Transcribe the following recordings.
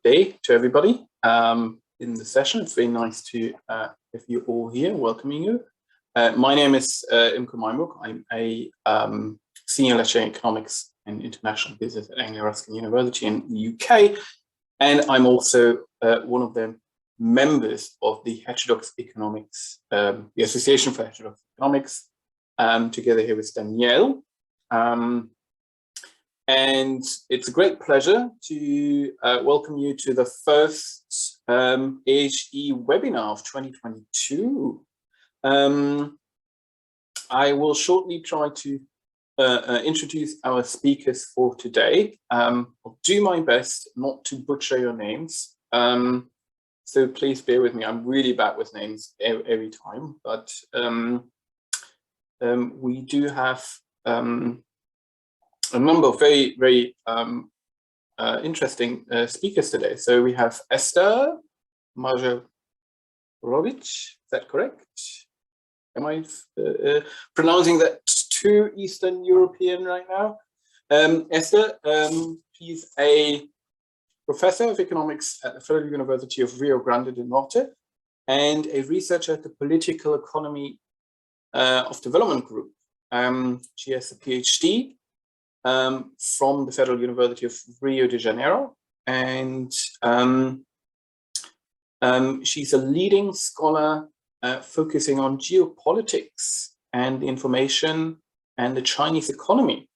day to everybody in the session. It's very nice to have you all here, welcoming you. My name is Imke Meinburg. I'm a senior lecturer in economics and international business at Anglia Ruskin University in the UK. And I'm also one of the members of the Heterodox Economics, the Association for Heterodox Economics, together here with Danielle. And it's a great pleasure to welcome you to the first AHE webinar of 2022. I will shortly try to introduce our speakers for today. I'll do my best not to butcher your names. So please bear with me. I'm really bad with names every time, but we do have a number of very interesting speakers today. So we have Esther Majerowicz, is that correct? Am I pronouncing that too Eastern European right now? Esther, she's a professor of economics at the Federal University of Rio Grande do Norte and a researcher at the Political Economy of Development Group. She has a PhD from the Federal University of Rio de Janeiro, and she's a leading scholar focusing on geopolitics and the information and the Chinese economy.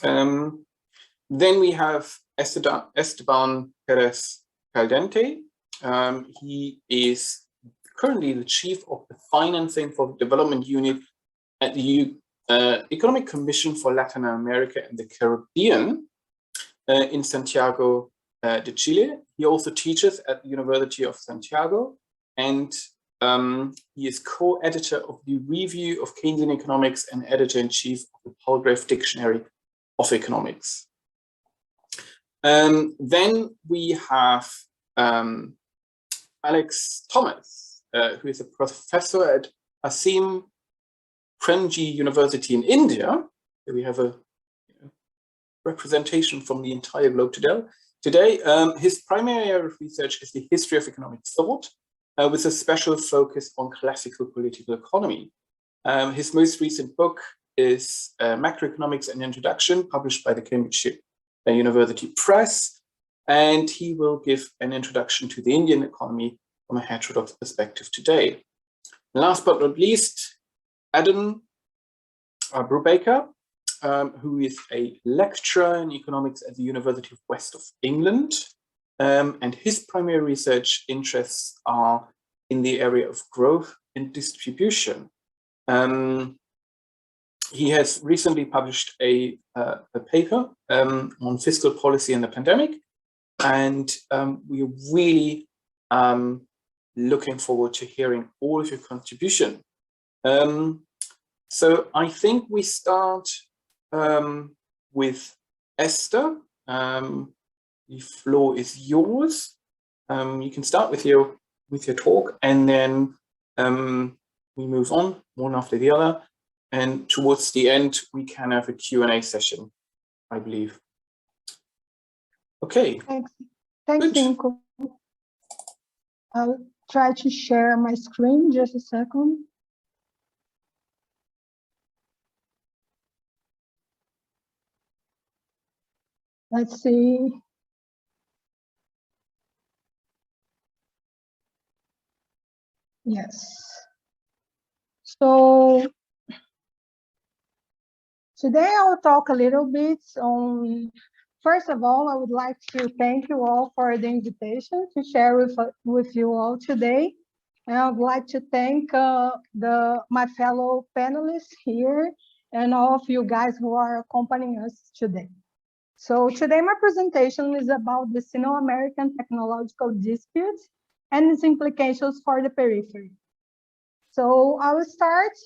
Then we have Esteban Pérez Caldentay. He is currently the chief of the financing for the development unit at the Economic Commission for Latin America and the Caribbean in Santiago de Chile. He also teaches at the University of Santiago, and he is co-editor of the Review of Keynesian Economics and editor-in-chief of the Palgrave Dictionary of Economics. Then we have Alex Thomas, who is a professor at Azim Premji University in India. So we have a representation from the entire globe today. His primary area of research is the history of economic thought, with a special focus on classical political economy. His most recent book is Macroeconomics: An Introduction, published by the Cambridge University Press, and he will give an introduction to the Indian economy from a heterodox perspective today. Last but not least, Adam Aboobaker, who is a lecturer in economics at the University of West of England, and his primary research interests are in the area of growth and distribution. He has recently published a paper on fiscal policy in the pandemic, and we are really looking forward to hearing all of your contribution. So I think we start with Esther. The floor is yours. You can start with your talk, and then we move on one after the other. And towards the end, we can have a Q&A session, I believe. Okay. Thanks, Imke. I'll try to share my screen, just a second. Let's see. Yes. So today I will talk a little bit on, first of all, I would like to thank you all for the invitation to share with you all today. And I would like to thank my fellow panelists here and all of you guys who are accompanying us today. So today my presentation is about the Sino-American technological dispute and its implications for the periphery. So I will start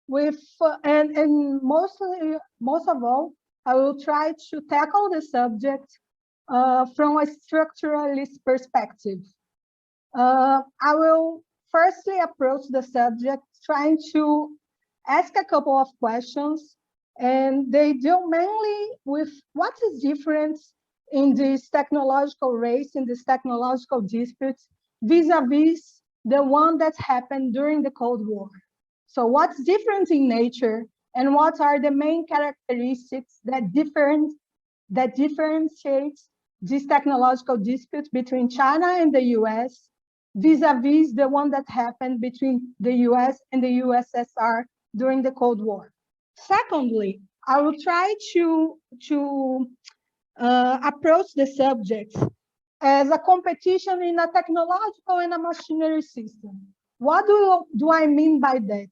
with, and most of all, I will try to tackle the subject from a structuralist perspective. I will firstly approach the subject trying to ask a couple of questions, and they deal mainly with what is different in this technological race, in this technological disputes, vis-a-vis the one that happened during the Cold War. So what's different in nature, and what are the main characteristics that differentiates this technological dispute between China and the US, vis-a-vis the one that happened between the US and the USSR during the Cold War. Secondly, I will try to approach the subject as a competition in a technological and a machinery system. What do I mean by that?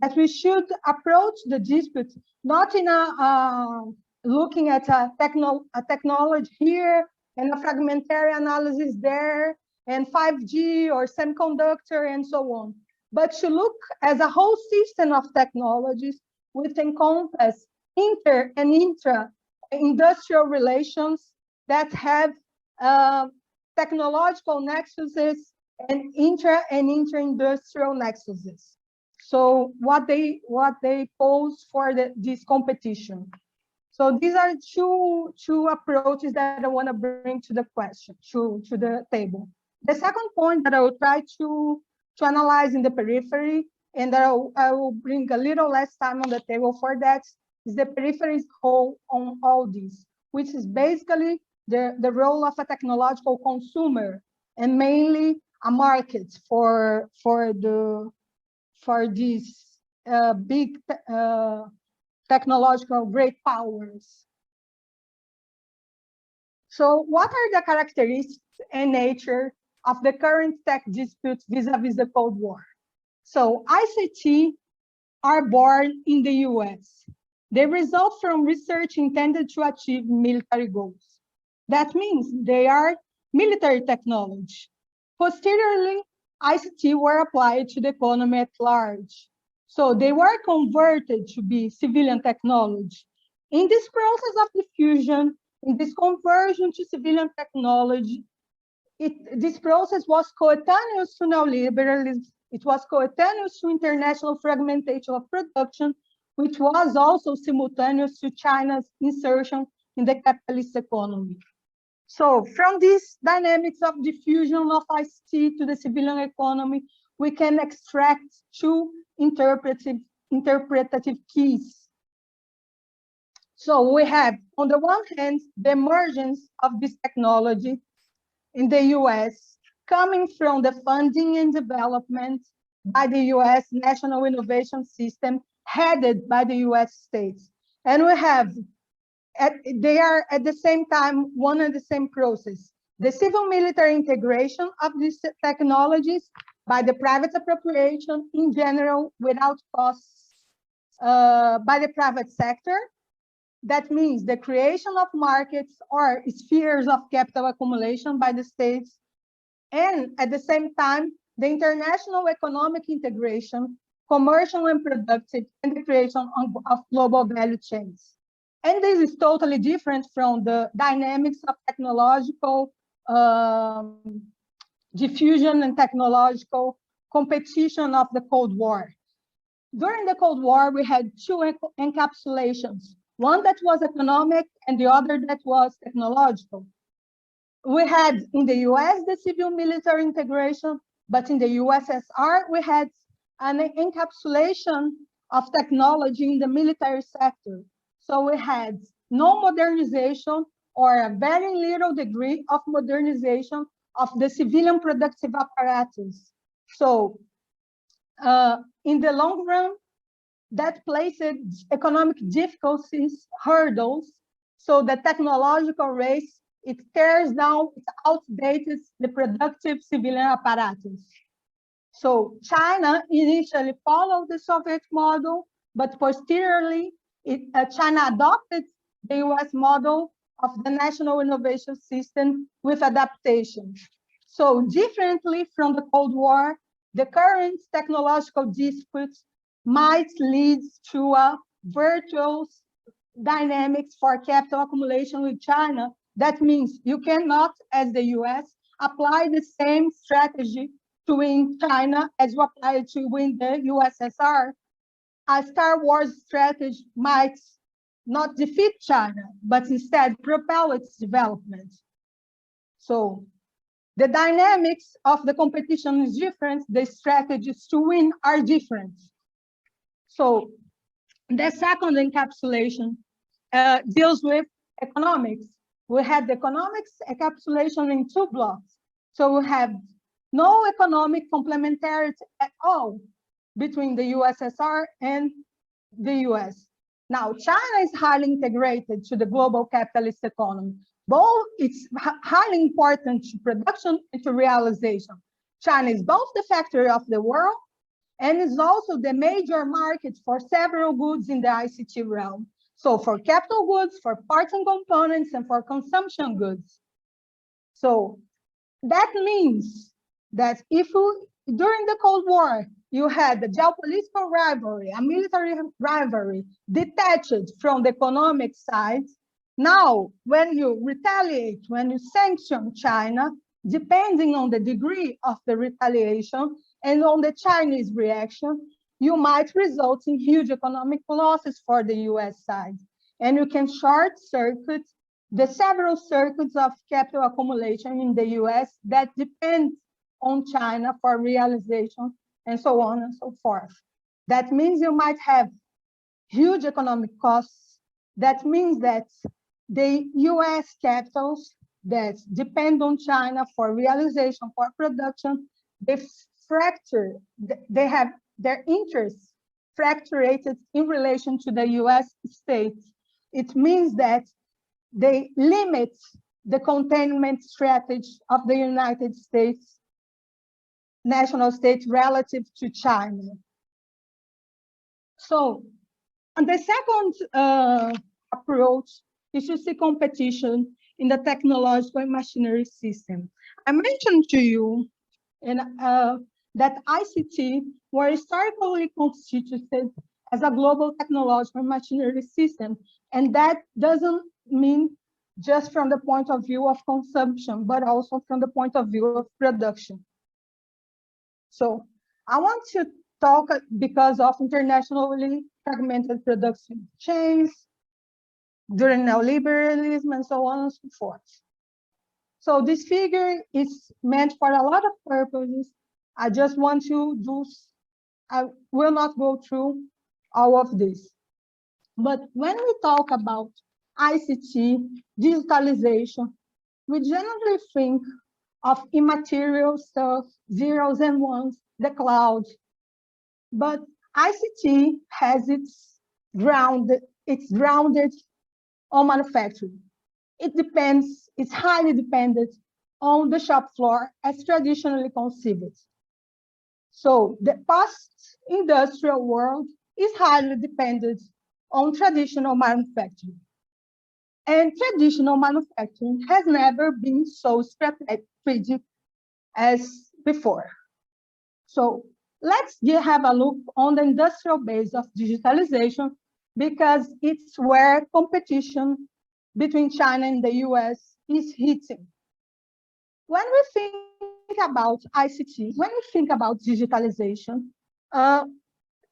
That we should approach the dispute not in looking at a technology here and a fragmentary analysis there and 5G or semiconductor and so on, but to look as a whole system of technologies which encompass inter and intra-industrial relations that have technological nexuses and inter-industrial nexuses. So what they pose for this competition. So these are two approaches that I want to bring to the question, to the table. The second point that I will try to analyze in the periphery, and that I will bring a little less time on the table for that, is the periphery's role on all this, which is basically the role of a technological consumer and mainly a market for these big technological great powers. So what are the characteristics and nature of the current tech disputes vis-a-vis the Cold War? So ICT are born in the US. They result from research intended to achieve military goals. That means they are military technology. Posteriorly, ICT were applied to the economy at large. So they were converted to be civilian technology. In this process of diffusion, in this conversion to civilian technology, this process was coetaneous to neoliberalism. It was coetaneous to international fragmentation of production, which was also simultaneous to China's insertion in the capitalist economy. So from these dynamics of diffusion of ICT to the civilian economy, we can extract two interpretative keys. So we have, on the one hand, the emergence of this technology in the US, coming from the funding and development by the US National Innovation System, headed by the US states. And we have, they are at the same time, one and the same process. The civil-military integration of these technologies by the private appropriation in general without costs by the private sector. That means the creation of markets or spheres of capital accumulation by the states. And at the same time, the international economic integration, commercial and productive, and the creation of global value chains. And this is totally different from the dynamics of technological diffusion and technological competition of the Cold War. During the Cold War, we had two encapsulations, one that was economic and the other that was technological. We had in the US the civil-military integration, but in the USSR, we had an encapsulation of technology in the military sector. So we had no modernization or a very little degree of modernization of the civilian productive apparatus. So in the long run, that placed economic difficulties, hurdles, so the technological race, it tears down, it outdates the productive civilian apparatus. So China initially followed the Soviet model, but posteriorly, China adopted the US model of the National Innovation System with adaptation. So differently from the Cold War, the current technological disputes might lead to a virtuous dynamics for capital accumulation with China. That means you cannot, as the US, apply the same strategy to win China as you applied to win the USSR. A Star Wars strategy might not defeat China, but instead propel its development. So the dynamics of the competition is different. The strategies to win are different. So the second encapsulation deals with economics. We had the economics encapsulation in two blocks. So we have no economic complementarity at all between the USSR and the US. Now, China is highly integrated to the global capitalist economy. Both, it's highly important to production and to realization. China is both the factory of the world and is also the major market for several goods in the ICT realm. So for capital goods, for parts and components, and for consumption goods. So that means that if during the Cold War, you had a geopolitical rivalry, a military rivalry detached from the economic side. Now, when you retaliate, when you sanction China, depending on the degree of the retaliation and on the Chinese reaction, you might result in huge economic losses for the US side. And you can short circuit the several circuits of capital accumulation in the US that depend on China for realization and so on and so forth. That means you might have huge economic costs. That means that the US capitals that depend on China for realization, for production, they fracture, they have their interests fractured in relation to the US state. It means that they limit the containment strategy of the United States national state relative to China. So, and the second approach is to see competition in the technological and machinery system. I mentioned to you that ICT were historically constituted as a global technological and machinery system, and that doesn't mean just from the point of view of consumption, but also from the point of view of production. So I want to talk because of internationally fragmented production chains during neoliberalism and so on and so forth. So this figure is meant for a lot of purposes. I just want to I will not go through all of this. But when we talk about ICT, digitalization, we generally think of immaterial stuff, zeros and ones, the cloud. But ICT has it's grounded on manufacturing. It's highly dependent on the shop floor as traditionally conceived. So the post-industrial world is highly dependent on traditional manufacturing. And traditional manufacturing has never been so strategic as before. So let's have a look on the industrial base of digitalization, because it's where competition between China and the US is hitting. When we think about ICT, when we think about digitalization,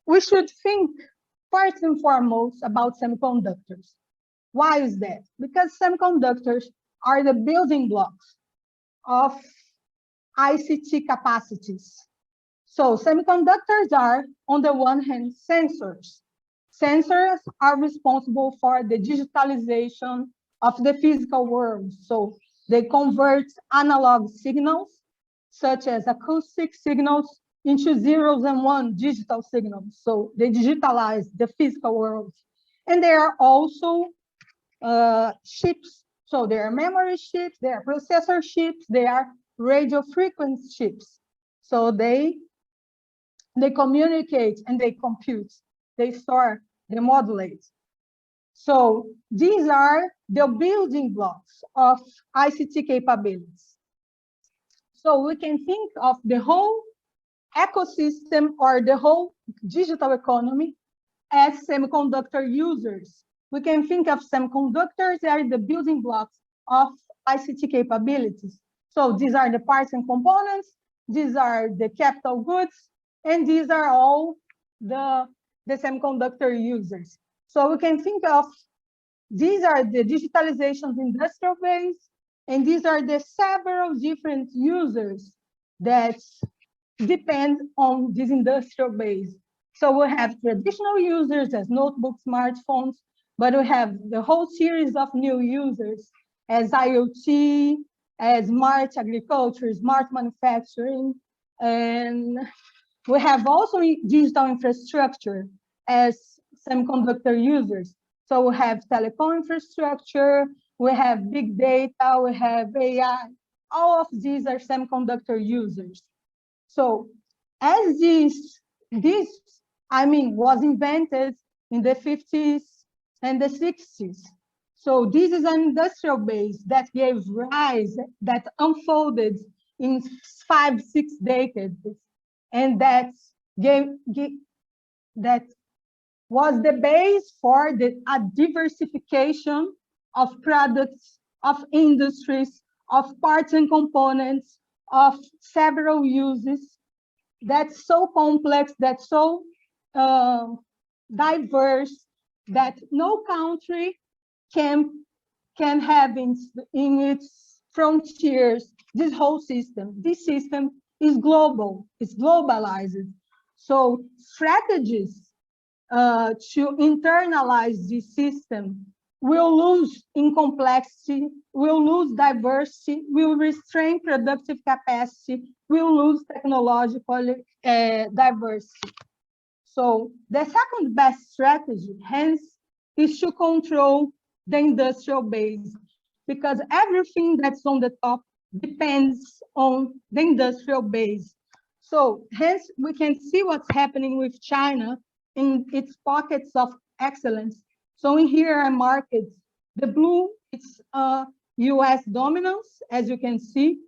we should think first and foremost about semiconductors. Why is that? Because semiconductors are the building blocks of ICT capacities. So semiconductors are, on the one hand, sensors. Sensors are responsible for the digitalization of the physical world. So they convert analog signals, such as acoustic signals, into zeros and ones digital signals. So they digitalize the physical world. And they are also chips. So they are memory chips, they are processor chips, they are radio frequency chips. So they communicate and they compute, they store, they modulate. So these are the building blocks of ICT capabilities. So we can think of the whole ecosystem or the whole digital economy as semiconductor users. We can think of semiconductors as the building blocks of ICT capabilities. So these are the parts and components, these are the capital goods, and these are all the semiconductor users. So we can think of these are the digitalization industrial base, and these are the several different users that depend on this industrial base. So we have traditional users as notebooks, smartphones, but we have the whole series of new users as IoT, as smart agriculture, smart manufacturing, and we have also digital infrastructure as semiconductor users. So we have telecom infrastructure, we have big data, we have AI. All of these are semiconductor users. So as this was invented in the 50s and the 60s. So this is an industrial base that gave rise, that unfolded in 5-6 decades, and that was the base for the diversification of products, of industries, of parts and components, of several uses. That's so complex, that's so diverse, that no country can have in its frontiers this whole system. This system is global, it's globalized. So strategies to internalize this system will lose in complexity, will lose diversity, will restrain productive capacity, will lose technological diversity. So the second best strategy, hence, is to control the industrial base, because everything that's on the top depends on the industrial base. So hence, we can see what's happening with China in its pockets of excellence. So in here are markets. The blue, it's US dominance, as you can see,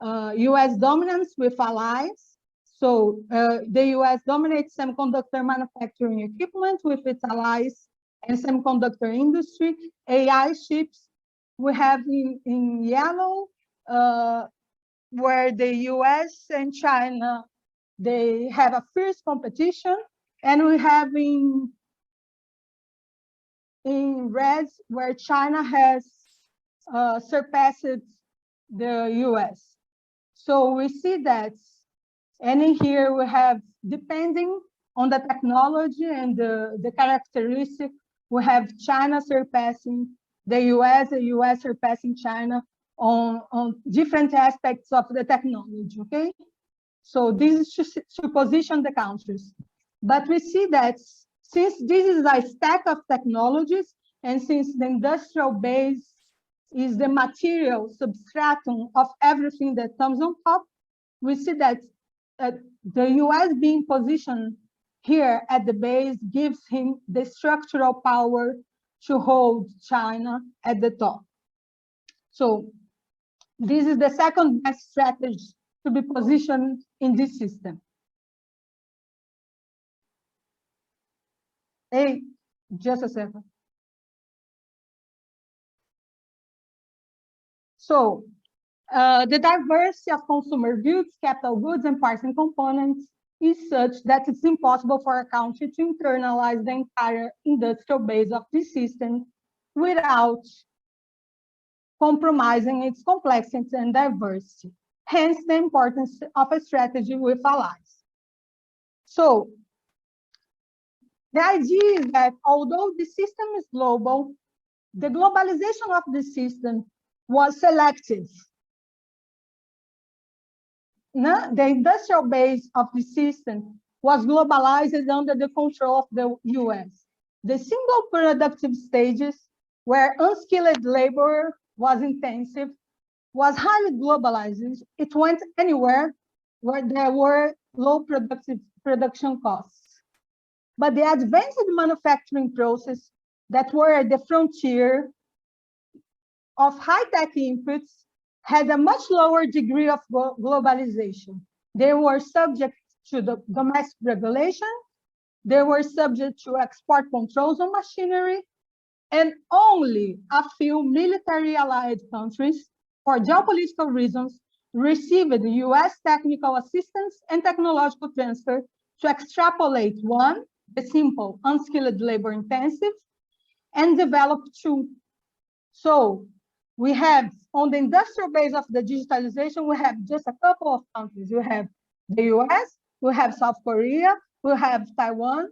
US dominance with allies. So the US dominates semiconductor manufacturing equipment with its allies and semiconductor industry. AI chips, we have in yellow, where the US and China, they have a fierce competition. And we have in red, where China has surpassed the US. So we see that, and in here we have, depending on the technology and the characteristic, we have China surpassing the US surpassing China on different aspects of the technology, okay? So this is to position the countries. But we see that since this is a stack of technologies, and since the industrial base is the material substratum of everything that comes on top, we see that the US being positioned here at the base gives him the structural power to hold China at the top. So this is the second best strategy to be positioned in this system. Hey, just a second. So the diversity of consumer goods, capital goods, and parts and components is such that it's impossible for a country to internalize the entire industrial base of this system without compromising its complexity and diversity. Hence, the importance of a strategy with allies. So the idea is that although the system is global, the globalization of the system was selective. The industrial base of the system was globalized under the control of the US. The single productive stages where unskilled labor was intensive was highly globalized. It went anywhere where there were low production costs. But the advanced manufacturing process that were at the frontier of high-tech inputs had a much lower degree of globalization. They were subject to the domestic regulation, they were subject to export controls on machinery, and only a few military allied countries, for geopolitical reasons, received the US technical assistance and technological transfer to extrapolate one, the simple, unskilled labor intensive, and develop too. So we have, on the industrial base of the digitalization, we have just a couple of countries. We have the US, we have South Korea, we have Taiwan,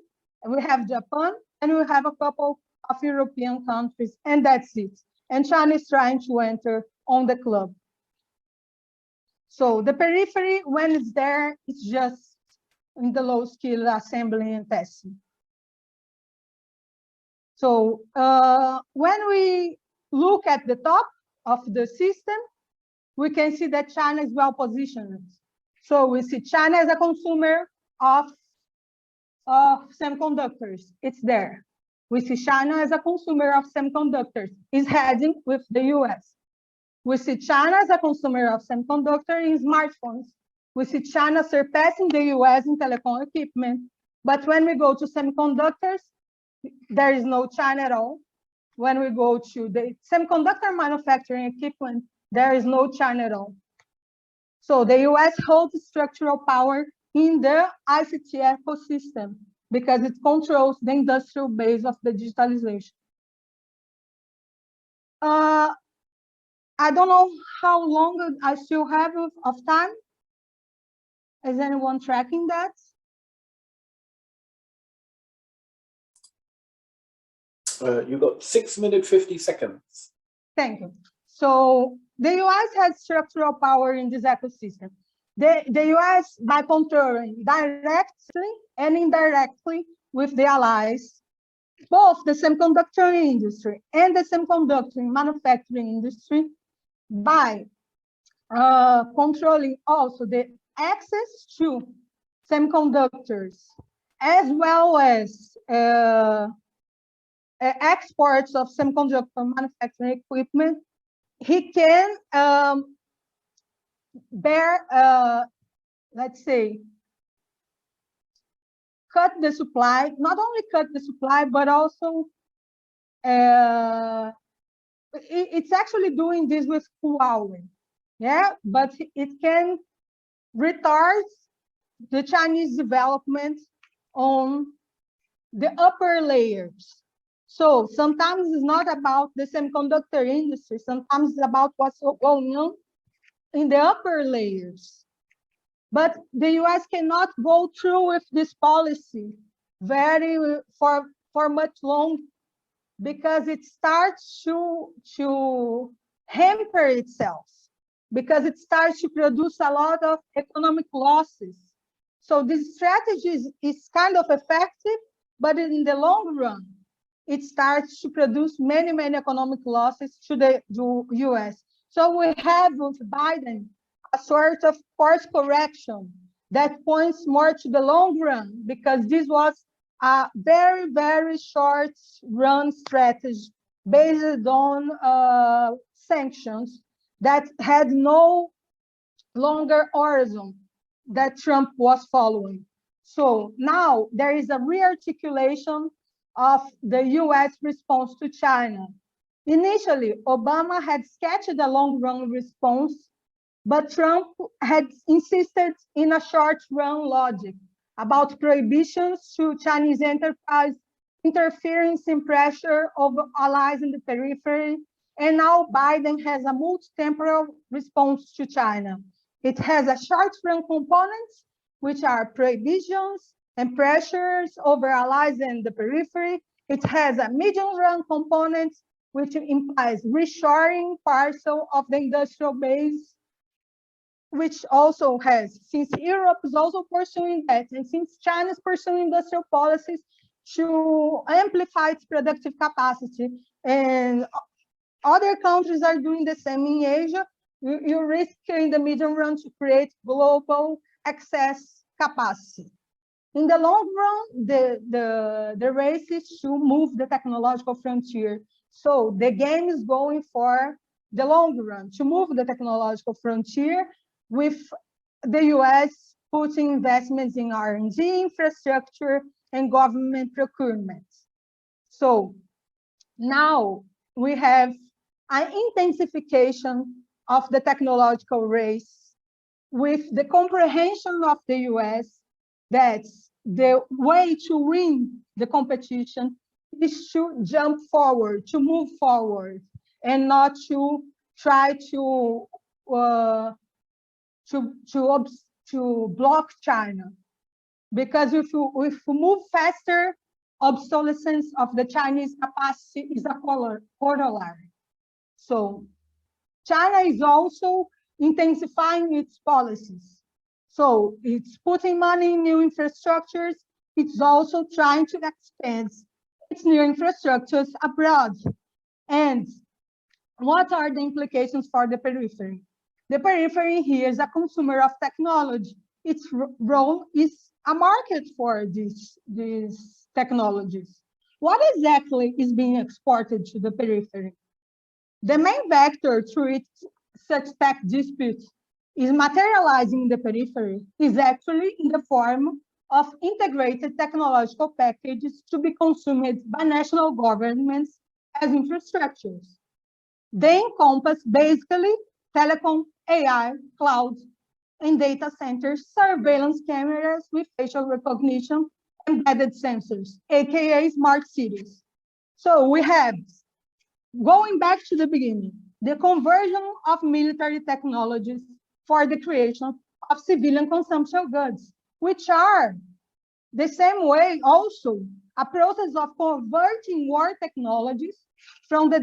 we have Japan, and we have a couple of European countries, and that's it. And China is trying to enter on the club. So the periphery, when it's there, it's just in the low skill assembly and testing. So when we look at the top of the system, we can see that China is well positioned. So we see China as a consumer of semiconductors. It's there. We see China as a consumer of semiconductors. It's heading with the US. We see China as a consumer of semiconductor in smartphones. We see China surpassing the US in telecom equipment. But when we go to semiconductors, there is no China at all. When we go to the semiconductor manufacturing equipment, there is no China at all. So the US holds structural power in the ICT ecosystem because it controls the industrial base of the digitalization. I don't know how long I still have of time. Is anyone tracking that? You got 6 minutes, 50 seconds. Thank you. So the US has structural power in this ecosystem. The US, by controlling directly and indirectly with the allies, both the semiconductor industry and the semiconductor manufacturing industry, by controlling also the access to semiconductors, as well as exports of semiconductor manufacturing equipment, he can bear, let's say, cut the supply, not only cut the supply, but also it's actually doing this with Huawei, yeah, but it can retard the Chinese development on the upper layers. So sometimes it's not about the semiconductor industry, sometimes it's about what's going on in the upper layers. But the US cannot go through with this policy for much long, because it starts to hamper itself, because it starts to produce a lot of economic losses. So this strategy is kind of effective, but in the long run, it starts to produce many, many economic losses to the US. So we have with Biden a sort of course correction that points more to the long run, because this was a very, very short run strategy based on sanctions that had no longer horizon that Trump was following. So now there is a re-articulation of the US response to China. Initially, Obama had sketched a long-run response, but Trump had insisted in a short-run logic about prohibitions to Chinese enterprise, interference in pressure of allies in the periphery, and now Biden has a multi-temporal response to China. It has a short-run components, which are prohibitions and pressures over allies in the periphery. It has a medium-run component, which implies reshoring parcel of the industrial base, which also has, since Europe is also pursuing that, and since China is pursuing industrial policies to amplify its productive capacity, and other countries are doing the same in Asia, you risk in the medium run to create global excess capacity. In the long run, the race is to move the technological frontier. So the game is going for the long run, to move the technological frontier, with the US putting investments in R&D, infrastructure, and government procurement. So now we have an intensification of the technological race, with the comprehension of the US that the way to win the competition is to jump forward, to move forward, and not to try to block China. Because if we move faster, obsolescence of the Chinese capacity is a corollary. So China is also intensifying its policies. So it's putting money in new infrastructures. It's also trying to expand its new infrastructures abroad. And what are the implications for the periphery? The periphery here is a consumer of technology. Its role is a market for these technologies. What exactly is being exported to the periphery? The main vector through its such tech dispute is materializing in the periphery is actually in the form of integrated technological packages to be consumed by national governments as infrastructures. They encompass basically telecom, AI, cloud, and data centers, surveillance cameras with facial recognition, embedded sensors, aka smart cities. So we have, going back to the beginning, the conversion of military technologies for the creation of civilian consumption goods, which are the same way also a process of converting war technologies from the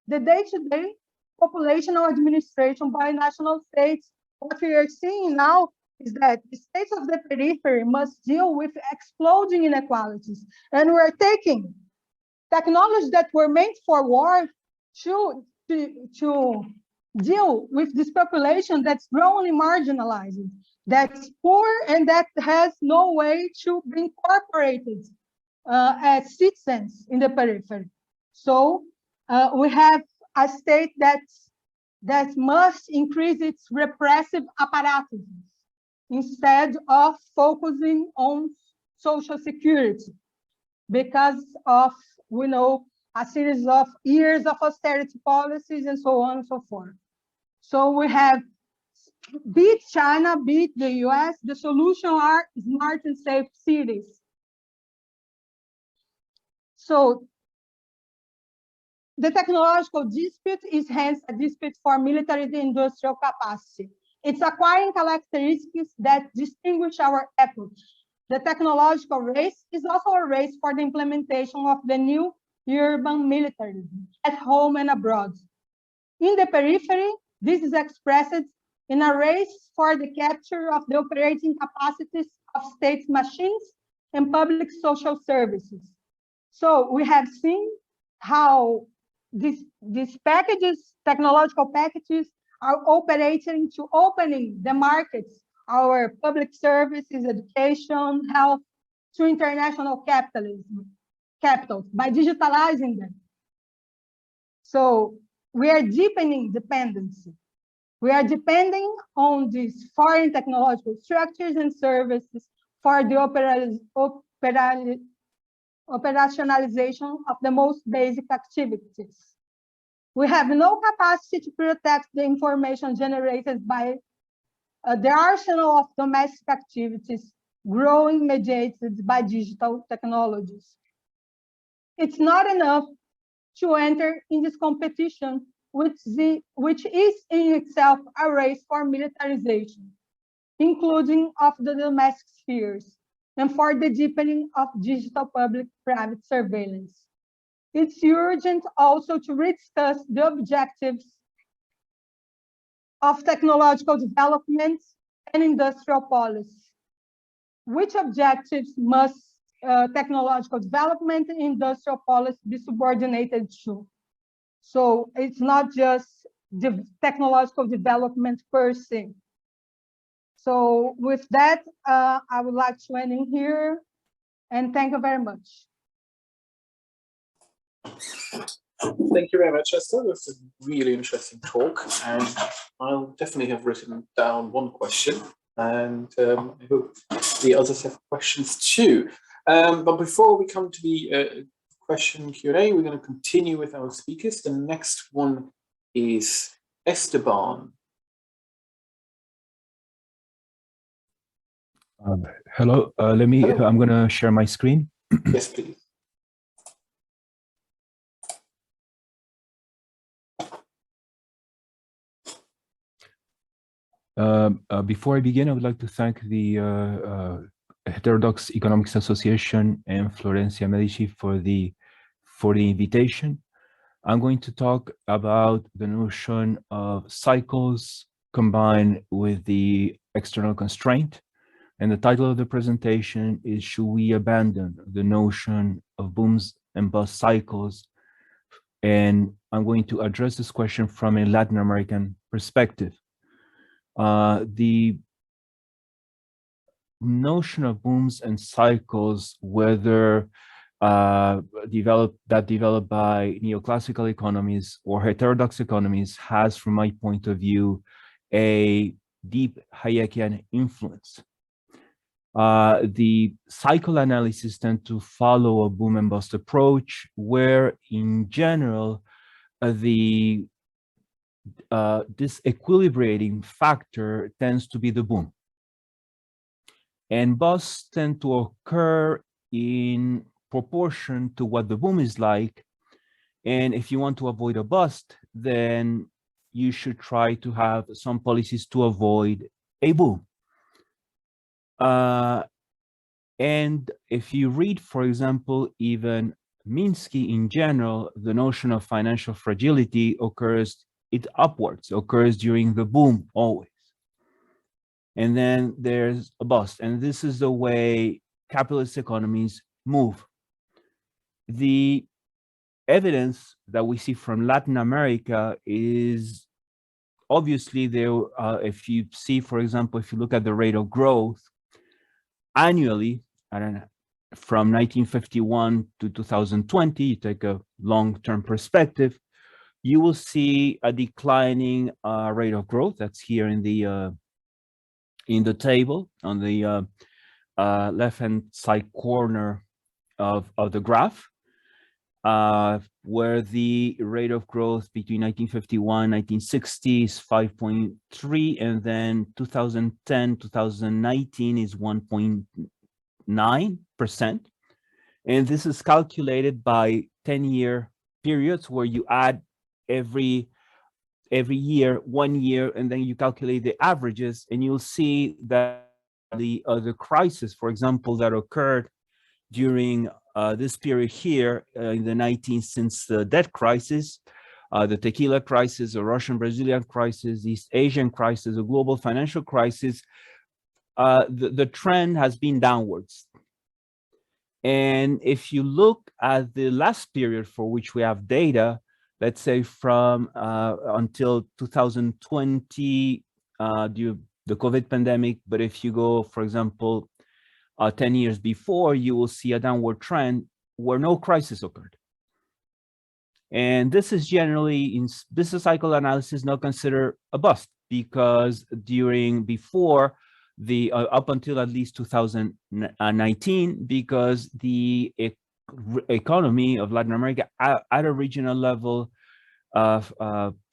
day-to-day populational administration by national states. What we are seeing now is that the states of the periphery must deal with exploding inequalities. And we're taking technologies that were meant for war to deal with this population that's growingly marginalized, that's poor, and that has no way to be incorporated as citizens in the periphery. So we have a state that must increase its repressive apparatus instead of focusing on social security because of, we know, a series of years of austerity policies and so on and so forth. So we have, be it China, be it the US, the solution are smart and safe cities. So the technological dispute is hence a dispute for military industrial capacity. It's acquiring characteristics that distinguish our epoch. The technological race is also a race for the implementation of the new urban militarism at home and abroad. In the periphery, this is expressed in a race for the capture of the operating capacities of state machines and public social services. So we have seen how these packages, technological packages, are operating to opening the markets, our public services, education, health, to international capitals by digitalizing them. So we are deepening dependency. We are depending on these foreign technological structures and services for the operationalization of the most basic activities. We have no capacity to protect the information generated by the arsenal of domestic activities growing mediated by digital technologies. It's not enough to enter in this competition, which is in itself a race for militarization, including of the domestic spheres, and for the deepening of digital public-private surveillance. It's urgent also to rediscuss the objectives of technological development and industrial policy. Which objectives must technological development and industrial policy be subordinated to? So it's not just the technological development per se. So with that, I would like to end in here, and thank you very much. Thank you very much, Esther. That's a really interesting talk, and I'll definitely have written down one question, and I hope the others have questions too. But before we come to the question Q&A, we're going to continue with our speakers. The next one is Esteban. Hello, Hello. I'm going to share my screen. Yes, please. Before I begin, I would like to thank the Heterodox Economics Association and Florencia Medici for the invitation. I'm going to talk about the notion of cycles combined with the external constraint. And the title of the presentation is Should We Abandon the Notion of Booms and Bust Cycles? And I'm going to address this question from a Latin American perspective. The notion of booms and cycles, whether developed by neoclassical economies or heterodox economies, has, from my point of view, a deep Hayekian influence. The cycle analysis tend to follow a boom and bust approach, where in general, the disequilibrating factor tends to be the boom. And busts tend to occur in proportion to what the boom is like. And if you want to avoid a bust, then you should try to have some policies to avoid a boom. And if you read, for example, even Minsky in general, the notion of financial fragility occurs during the boom always. And then there's a bust. And this is the way capitalist economies move. The evidence that we see from Latin America is obviously there. If you see, for example, if you look at the rate of growth annually, I don't know, from 1951 to 2020, you take a long-term perspective, you will see a declining rate of growth. That's here in the table on the left-hand side corner of the graph, where the rate of growth between 1951 and 1960 is 5.3, and then 2010, 2019 is 1.9%. And this is calculated by 10-year periods, where you add every year, 1 year, and then you calculate the averages, and you'll see that the crisis, for example, that occurred during this period here in the 19th, since the debt crisis, the tequila crisis, the Russian-Brazilian crisis, the East Asian crisis, the global financial crisis, the trend has been downwards. And if you look at the last period for which we have data, let's say from until 2020, due the COVID pandemic, but if you go, for example, 10 years before, you will see a downward trend where no crisis occurred. And this is generally, in business cycle analysis, not considered a bust, because before the up until at least 2019, because the economy of Latin America at a regional level of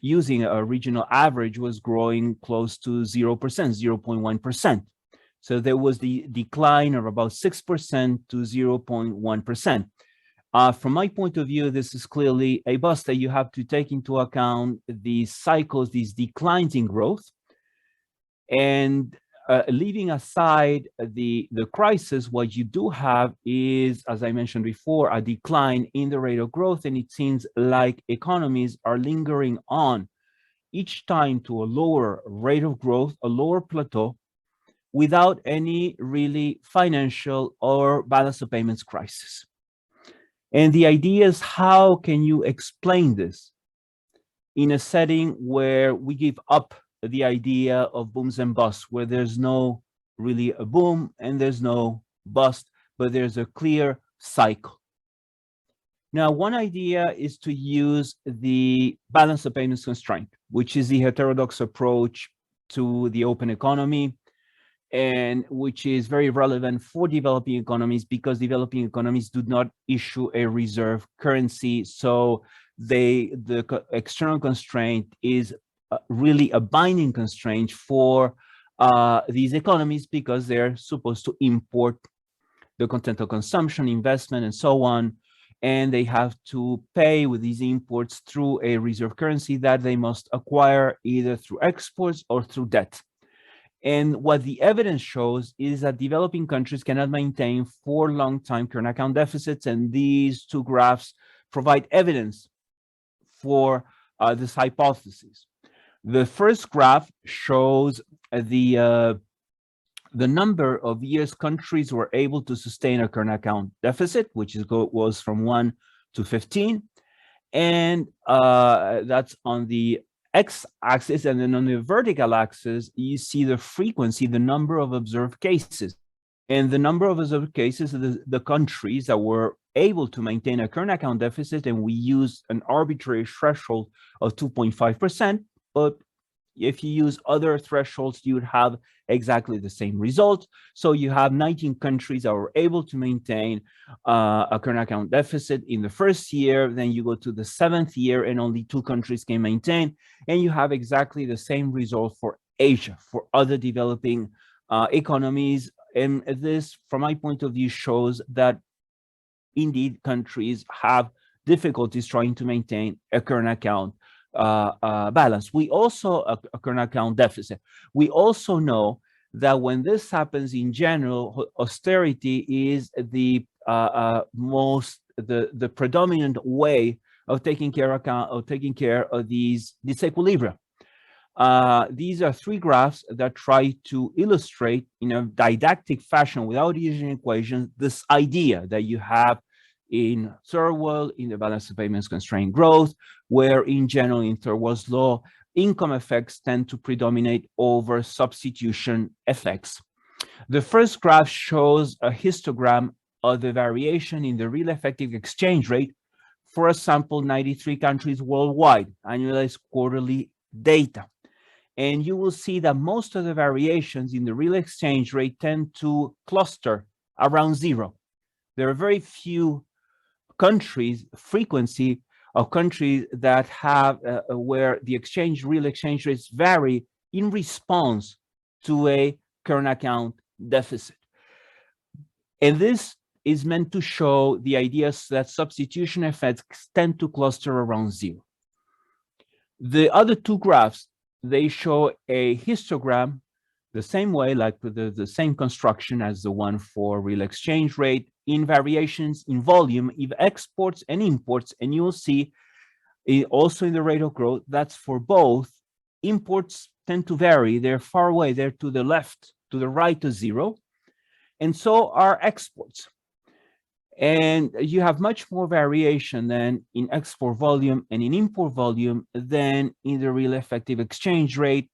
using a regional average was growing close to 0%, 0.1%. So there was the decline of about 6% to 0.1%. From my point of view, this is clearly a bust that you have to take into account these cycles, these declines in growth. And leaving aside the crisis, what you do have is, as I mentioned before, a decline in the rate of growth. And it seems like economies are lingering on each time to a lower rate of growth, a lower plateau, without any really financial or balance of payments crisis. And the idea is, how can you explain this in a setting where we give up the idea of booms and busts, where there's no really a boom and there's no bust, but there's a clear cycle? Now, one idea is to use the balance of payments constraint, which is the heterodox approach to the open economy, and which is very relevant for developing economies, because developing economies do not issue a reserve currency. So the external constraint is really a binding constraint for these economies, because they're supposed to import the content of consumption, investment, and so on. And they have to pay with these imports through a reserve currency that they must acquire either through exports or through debt. And what the evidence shows is that developing countries cannot maintain for long time current account deficits. And these two graphs provide evidence for this hypothesis. The first graph shows the number of years countries were able to sustain a current account deficit, which was from 1 to 15. And that's on the x-axis, and then on the vertical axis, you see the frequency, the number of observed cases. And the number of observed cases of the countries that were able to maintain a current account deficit, and we use an arbitrary threshold of 2.5%, but if you use other thresholds, you would have exactly the same result. So you have 19 countries that were able to maintain a current account deficit in the first year. Then you go to the 7th year and only 2 countries can maintain. And you have exactly the same result for Asia, for other developing economies. And this, from my point of view, shows that indeed countries have difficulties trying to maintain a current account balance. We also a current account deficit. We also know that when this happens in general, austerity is the predominant way of taking care of these disequilibria. These are 3 graphs that try to illustrate in a didactic fashion, without using equations, this idea that you have in third world, in the balance of payments constrained growth, where in general, in third world's law, income effects tend to predominate over substitution effects. The first graph shows a histogram of the variation in the real effective exchange rate for a sample 93 countries worldwide, annualized quarterly data. And you will see that most of the variations in the real exchange rate tend to cluster around 0. There are very few countries, frequency of countries that have where the real exchange rates vary in response to a current account deficit. And this is meant to show the ideas that substitution effects tend to cluster around 0. The other 2 graphs, they show a histogram the same way, like the same construction as the one for real exchange rate, in variations in volume, in exports and imports. And you will see also in the rate of growth, that's for both. Imports tend to vary. They're far away. They're to the left, to the right of 0. And so are exports. And you have much more variation than in export volume and in import volume than in the real effective exchange rate,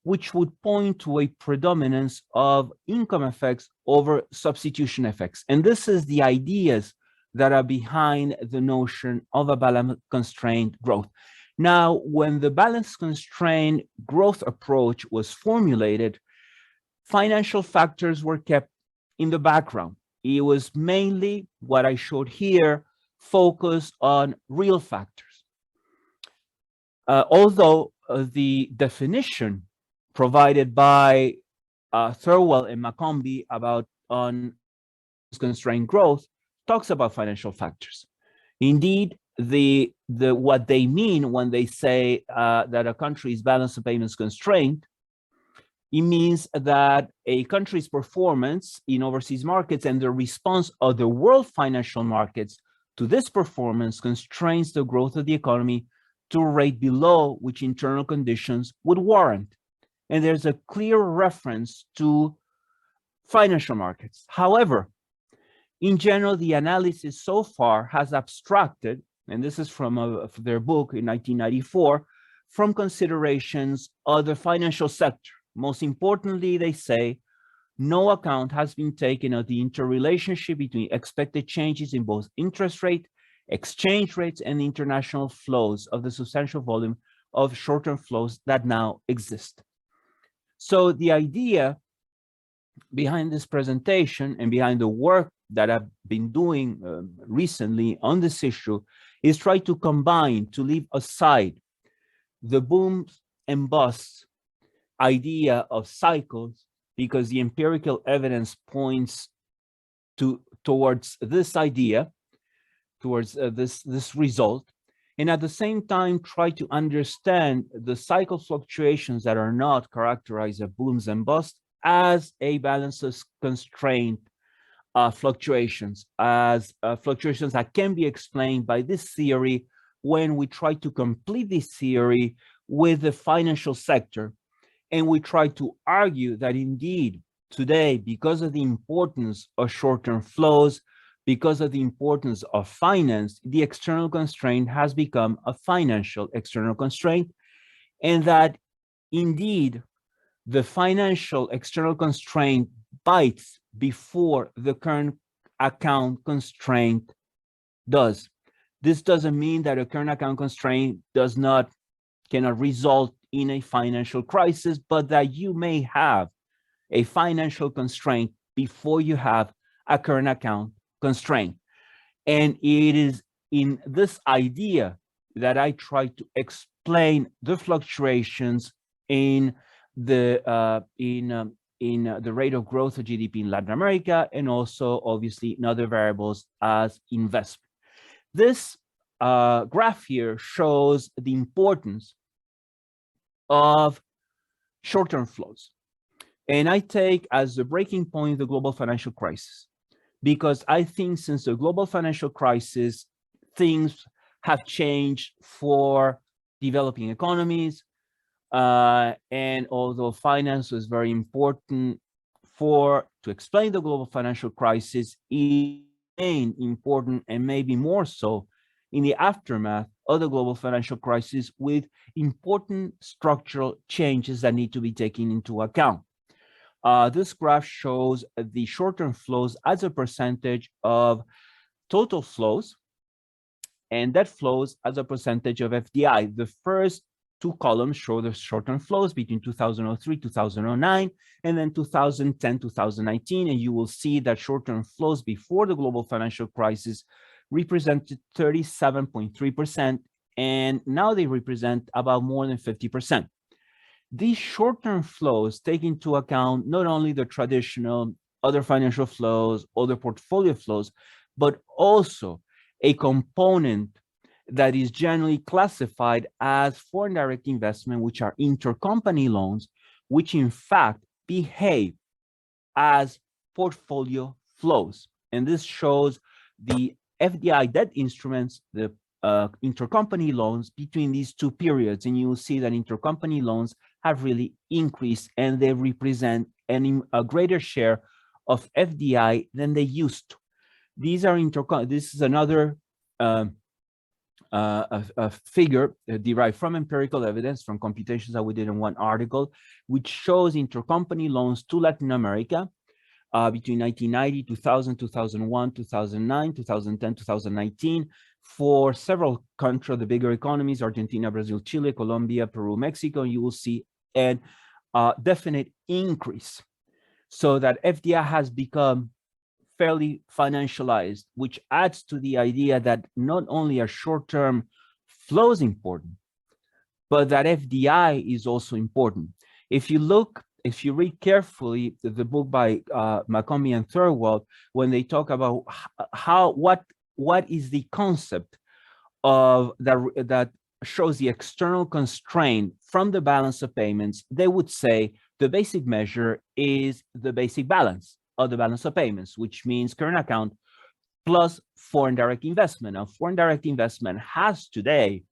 which would point to a predominance of income effects over substitution effects. And this is the ideas that are behind the notion of a balance constrained growth. Now, when the balance constrained growth approach was formulated, financial factors were kept in the background. It was mainly what I showed here, focused on real factors. Although the definition provided by Thirlwell and Maccombie about on constrained growth talks about financial factors. Indeed, what they mean when they say that a country's balance of payments constrained, it means that a country's performance in overseas markets and the response of the world financial markets to this performance constrains the growth of the economy to a rate below which internal conditions would warrant. And there's a clear reference to financial markets. However, in general, the analysis so far has abstracted, and this is from their book in 1994, from considerations of the financial sector. Most importantly, they say, no account has been taken of the interrelationship between expected changes in both interest rate, exchange rates, and international flows of the substantial volume of short-term flows that now exist. So the idea behind this presentation and behind the work that I've been doing recently on this issue is try to combine, to leave aside the booms and busts idea of cycles, because the empirical evidence points towards this idea, towards this result, and at the same time try to understand the cycle fluctuations that are not characterized as booms and busts as a balance of constraint fluctuations, as fluctuations that can be explained by this theory when we try to complete this theory with the financial sector. And we try to argue that indeed today, because of the importance of short-term flows, because of the importance of finance, the external constraint has become a financial external constraint, and that indeed the financial external constraint bites before the current account constraint does. This doesn't mean that a current account constraint cannot result in a financial crisis, but that you may have a financial constraint before you have a current account constraint. And it is in this idea that I try to explain the fluctuations in the rate of growth of GDP in Latin America, and also obviously in other variables as investment. This graph here shows the importance of short-term flows. And I take as the breaking point the global financial crisis, because I think since the global financial crisis, things have changed for developing economies. And although finance was very important to explain the global financial crisis, it remained important, and maybe more so in the aftermath of the global financial crisis, with important structural changes that need to be taken into account. This graph shows the short-term flows as a percentage of total flows, and that flows as a percentage of FDI. The first two columns show the short-term flows between 2003, 2009, and then 2010, 2019. And you will see that short-term flows before the global financial crisis represented 37.3%, and now they represent about more than 50%. These short-term flows take into account not only the traditional other financial flows, other portfolio flows, but also a component that is generally classified as foreign direct investment, which are intercompany loans, which in fact behave as portfolio flows. And this shows the FDI debt instruments, the intercompany loans between these two periods. And you will see that intercompany loans have really increased, and they represent a greater share of FDI than they used to. These are this is another a figure derived from empirical evidence, from computations that we did in one article, which shows intercompany loans to Latin America between 1990, 2000, 2001, 2009, 2010, 2019, for several countries, the bigger economies, Argentina, Brazil, Chile, Colombia, Peru, Mexico. You will see a definite increase, so that FDI has become fairly financialized, which adds to the idea that not only are short-term flows important, but that FDI is also important. If you read carefully the book by McCombie and Thirlwell, when they talk about what is the concept of that shows the external constraint from the balance of payments, they would say the basic measure is the basic balance of the balance of payments, which means current account plus foreign direct investment. Now, foreign direct investment has today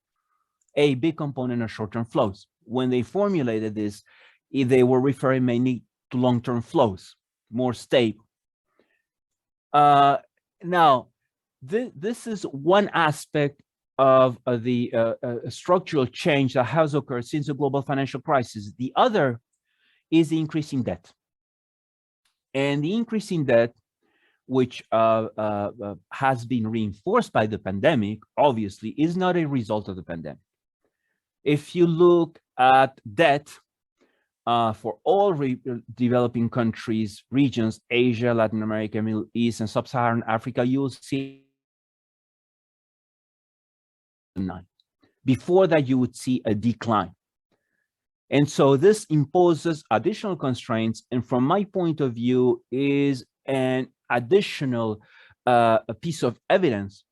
a big component of short-term flows. When they formulated this, they were referring mainly to long-term flows, more stable. Now, this is one aspect of the structural change that has occurred since the global financial crisis. The other is the increasing debt. And the increasing debt, which has been reinforced by the pandemic, obviously, is not a result of the pandemic. If you look at debt for all developing countries, regions, Asia, Latin America, Middle East, and Sub-Saharan Africa, you will see 9. Before that, you would see a decline. And so this imposes additional constraints, and from my point of view, is an additional piece of evidence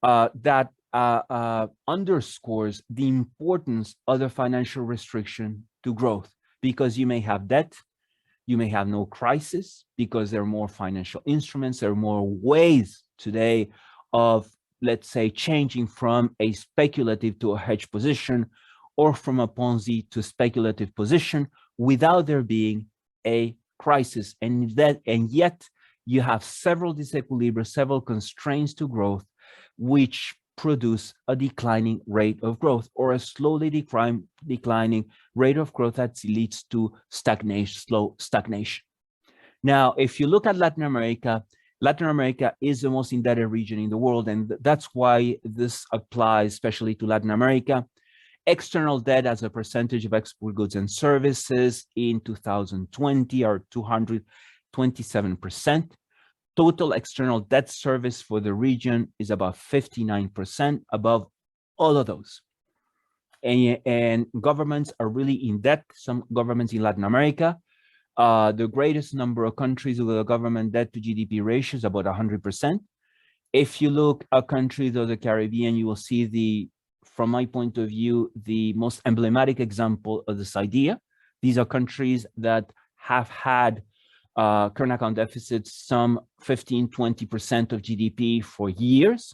that underscores the importance of the financial restriction to growth, because you may have debt, you may have no crisis, because there are more financial instruments, there are more ways today of, let's say, changing from a speculative to a hedge position, or from a Ponzi to speculative position, without there being a crisis. And yet you have several disequilibria, several constraints to growth, which produce a declining rate of growth, or a slowly declining rate of growth that leads to stagnation, slow stagnation. Now, if you look at Latin America is the most indebted region in the world, and that's why this applies especially to Latin America. External debt as a percentage of export goods and services in 2020 are 227%. Total external debt service for the region is about 59% above all of those. And governments are really in debt. Some governments in Latin America, the greatest number of countries with a government debt to GDP ratio is about 100%. If you look at countries of the Caribbean, you will see from my point of view, the most emblematic example of this idea. These are countries that have had current account deficits, some 15, 20% of GDP for years,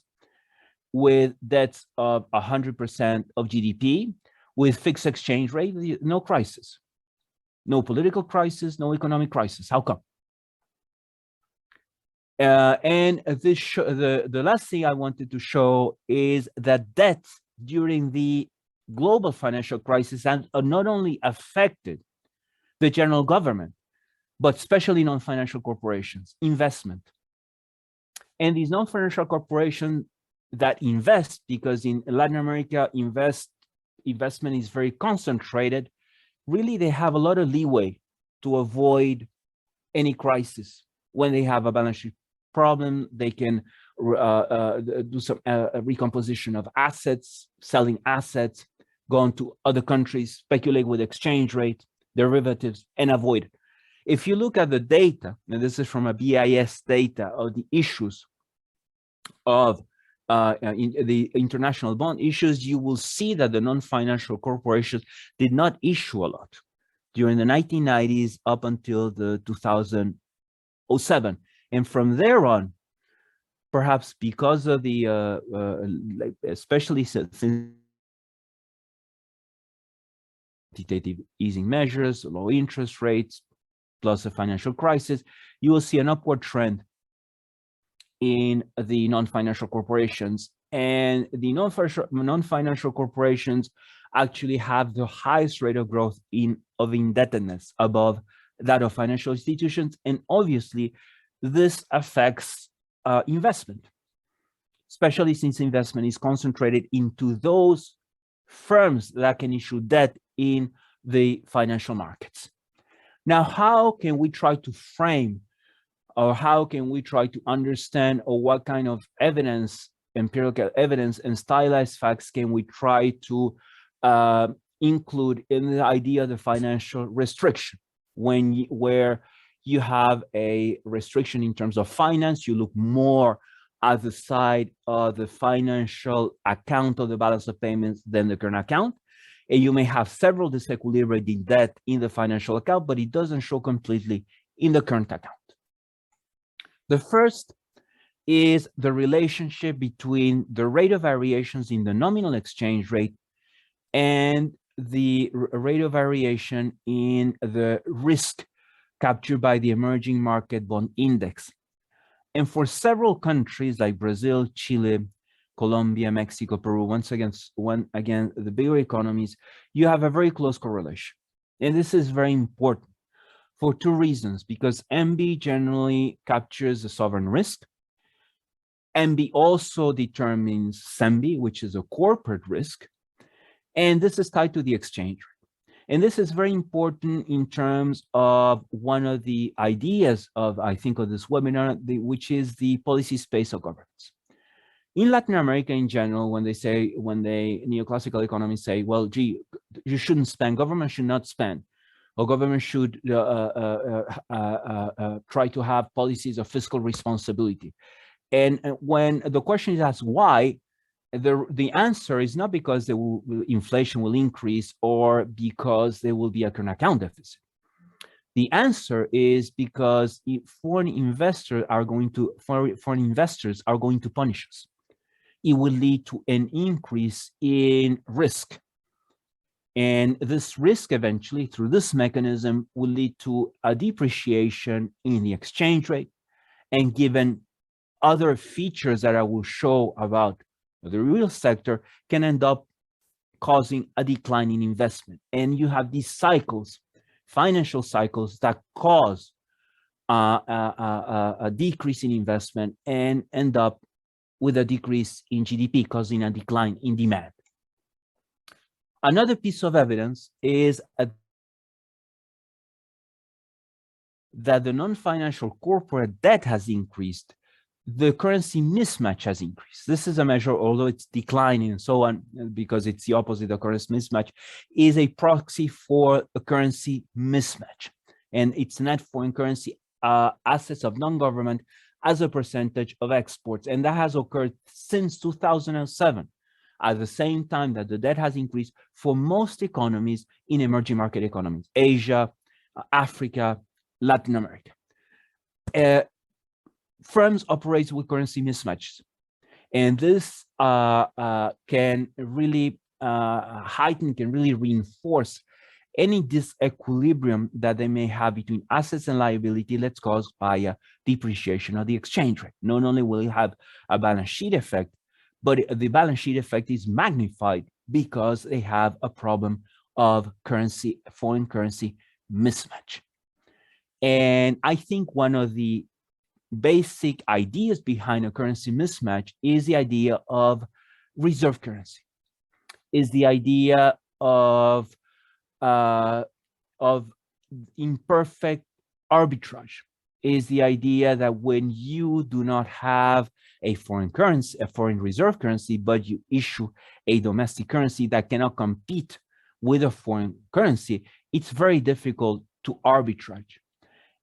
with debts of 100% of GDP, with fixed exchange rate, no crisis, no political crisis, no economic crisis. How come? And the last thing I wanted to show is that debt during the global financial crisis and not only affected the general government, but especially non-financial corporations, investment. And these non-financial corporations that invest, because in Latin America, investment is very concentrated, really they have a lot of leeway to avoid any crisis. When they have a balance sheet problem, they can do some recomposition of assets, selling assets, go on to other countries, speculate with exchange rate, derivatives, and avoid it. If you look at the data, and this is from a BIS data of the issues of the international bond issues, you will see that the non-financial corporations did not issue a lot during the 1990s up until the 2007. And from there on, perhaps because of the, especially since quantitative easing measures, low interest rates, plus the financial crisis, you will see an upward trend in the non-financial corporations. And the non-financial corporations actually have the highest rate of growth of indebtedness above that of financial institutions. And obviously, this affects investment, especially since investment is concentrated into those firms that can issue debt in the financial markets. Now, how can we try to frame, or how can we try to understand, or what kind of evidence, empirical evidence and stylized facts can we try to include in the idea of the financial restriction? Where you have a restriction in terms of finance, you look more at the side of the financial account of the balance of payments than the current account. And you may have several disequilibrated debt in the financial account, but it doesn't show completely in the current account. The first is the relationship between the rate of variations in the nominal exchange rate and the rate of variation in the risk captured by the emerging market bond index. And for several countries like Brazil, Chile, Colombia, Mexico, Peru, once again, the bigger economies, you have a very close correlation. And this is very important for two reasons, because MB generally captures the sovereign risk. MB also determines SEMB, which is a corporate risk. And this is tied to the exchange rate. And this is very important in terms of one of the ideas of, I think, of this webinar, which is the policy space of governance. In Latin America in general, when neoclassical economists say, well, gee, you shouldn't spend, government should not spend, or government should try to have policies of fiscal responsibility. And when the question is asked why, the answer is not because inflation will increase or because there will be a current account deficit. The answer is because foreign investors are going to punish us. It will lead to an increase in risk. And this risk eventually, through this mechanism, will lead to a depreciation in the exchange rate. And given other features that I will show about the real sector, can end up causing a decline in investment. And you have these cycles, financial cycles, that cause a decrease in investment and end up with a decrease in GDP, causing a decline in demand. Another piece of evidence is that the non-financial corporate debt has increased. The currency mismatch has increased. This is a measure, although it's declining and so on, because it's the opposite of currency mismatch, is a proxy for a currency mismatch. And it's net foreign currency assets of non-government as a percentage of exports. And that has occurred since 2007, at the same time that the debt has increased for most economies in emerging market economies, Asia, Africa, Latin America. Firms operate with currency mismatches, and this can really heighten, can really reinforce any disequilibrium that they may have between assets and liability that's caused by a depreciation of the exchange rate. Not only will it have a balance sheet effect, but the balance sheet effect is magnified because they have a problem of foreign currency mismatch. And I think one of the basic ideas behind a currency mismatch is the idea of reserve currency, is the idea of imperfect arbitrage, is the idea that when you do not have a foreign currency, a foreign reserve currency, but you issue a domestic currency that cannot compete with a foreign currency, it's very difficult to arbitrage.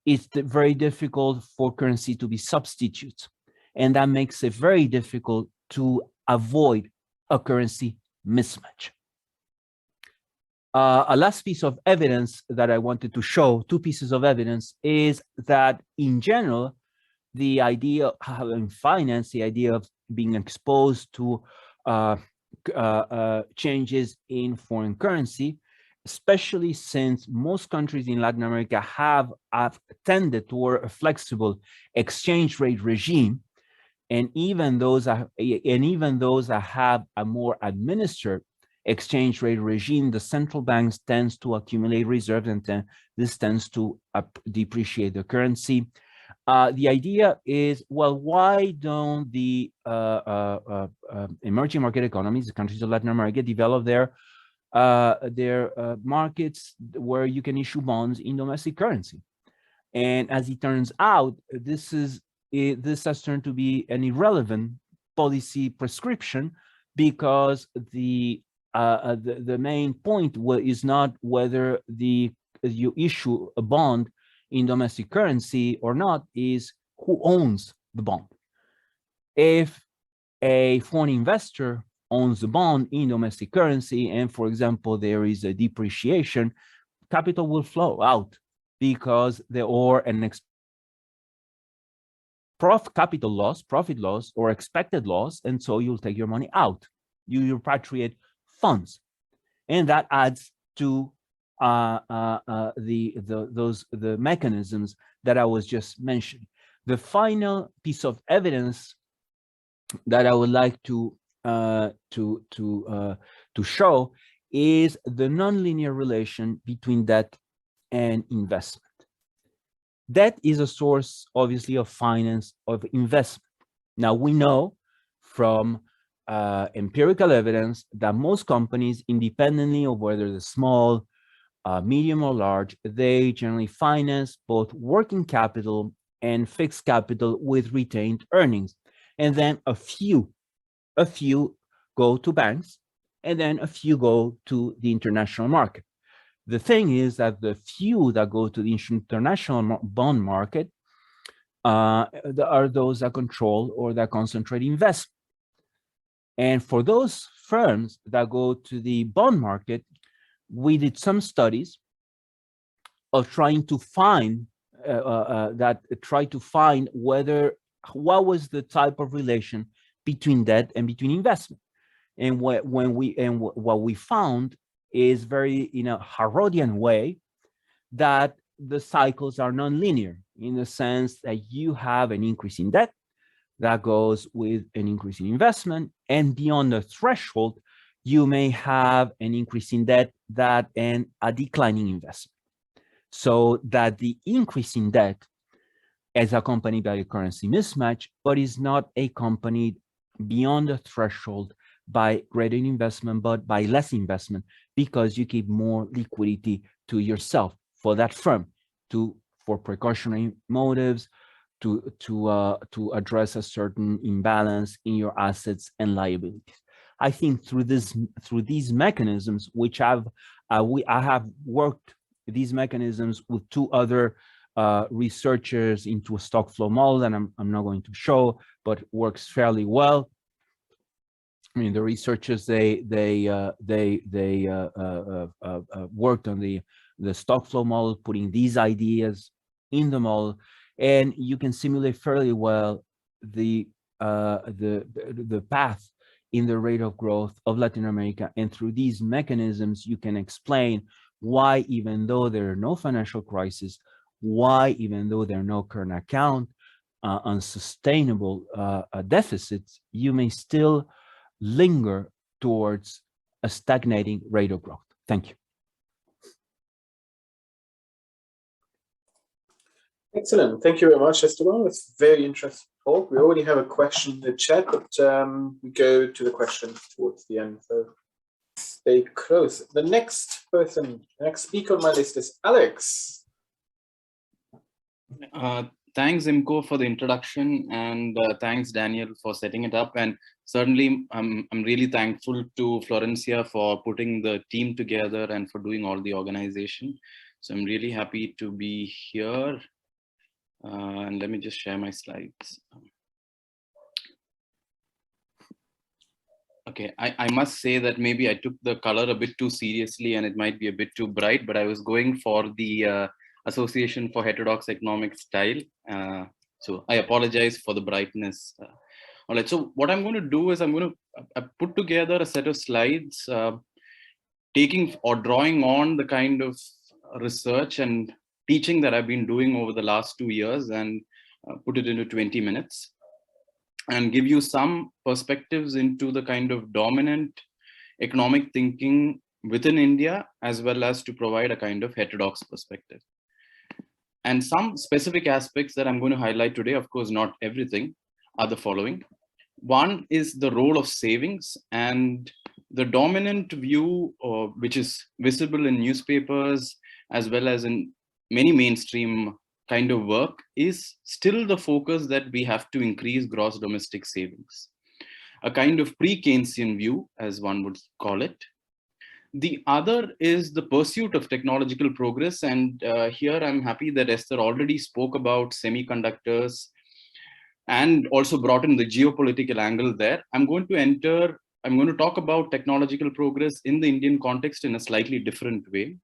It's very difficult for currency to be substitutes. And that makes it very difficult to avoid a currency mismatch. A last piece of evidence that I wanted to show, two pieces of evidence, is that in general, the idea in finance, the idea of being exposed to changes in foreign currency, especially since most countries in Latin America have tended toward a flexible exchange rate regime, and even those that have a more administered exchange rate regime, the central banks tends to accumulate reserves, and this tends to depreciate the currency. The idea is, well, why don't the emerging market economies, the countries of Latin America, develop their markets where you can issue bonds in domestic currency? And as it turns out, this has turned to be an irrelevant policy prescription, because the main point is not whether you issue a bond in domestic currency or not, is who owns the bond. If a foreign investor owns the bond in domestic currency, and for example, there is a depreciation, capital will flow out because capital loss, profit loss, or expected loss, and so you'll take your money out. You repatriate funds, and that adds to the mechanisms that I was just mentioning. The final piece of evidence that I would like to show is the nonlinear relation between debt and investment. Debt is a source, obviously, of finance, of investment. Now, we know from empirical evidence that most companies, independently of whether they're small, medium, or large, they generally finance both working capital and fixed capital with retained earnings. And then a few go to banks, and then a few go to the international market. The thing is that the few that go to the international bond market are those that control or that concentrate investment. And for those firms that go to the bond market, we did some studies of trying to find what was the type of relation between debt and between investment. And what we found is very, in a Herodian way, that the cycles are nonlinear, in the sense that you have an increase in debt that goes with an increase in investment, and beyond the threshold, you may have an increase in debt and a declining investment. So that the increase in debt is accompanied by a currency mismatch, but is not accompanied beyond the threshold by greater investment, but by less investment, because you keep more liquidity to yourself for that firm, for precautionary motives, to address a certain imbalance in your assets and liabilities. I think through these mechanisms, which I have worked these mechanisms with two other researchers into a stock flow model that I'm not going to show, but works fairly well. I mean, the researchers they worked on the stock flow model, putting these ideas in the model, and you can simulate fairly well the path in the rate of growth of Latin America. And through these mechanisms, you can explain why, even though there are no financial crises, why, even though there are no current account unsustainable deficits, you may still linger towards a stagnating rate of growth. Thank you. Excellent. Thank you very much, Esteban. It's very interesting talk. We already have a question in the chat, but we go to the questions towards the end. So stay close. The next speaker on my list is Alex. Thanks, Imco, for the introduction, and thanks, Daniel, for setting it up. And certainly, I'm really thankful to Florencia for putting the team together and for doing all the organization. So I'm really happy to be here. And let me just share my slides. Okay, I must say that maybe I took the color a bit too seriously and it might be a bit too bright, but I was going for the Association for Heterodox Economic Style. So I apologize for the brightness. All right, so what I'm going to do is I'm going to put together a set of slides taking or drawing on the kind of research and teaching that I've been doing over the last 2 years, and put it into 20 minutes and give you some perspectives into the kind of dominant economic thinking within India, as well as to provide a kind of heterodox perspective. And some specific aspects that I'm going to highlight today, of course, not everything, are the following. One is the role of savings, and the dominant view, which is visible in newspapers, as well as in many mainstream kind of work, is still the focus that we have to increase gross domestic savings. A kind of pre-Keynesian view, as one would call it. The other is the pursuit of technological progress. And here I'm happy that Esther already spoke about semiconductors and also brought in the geopolitical angle there. I'm going to talk about technological progress in the Indian context in a slightly different way.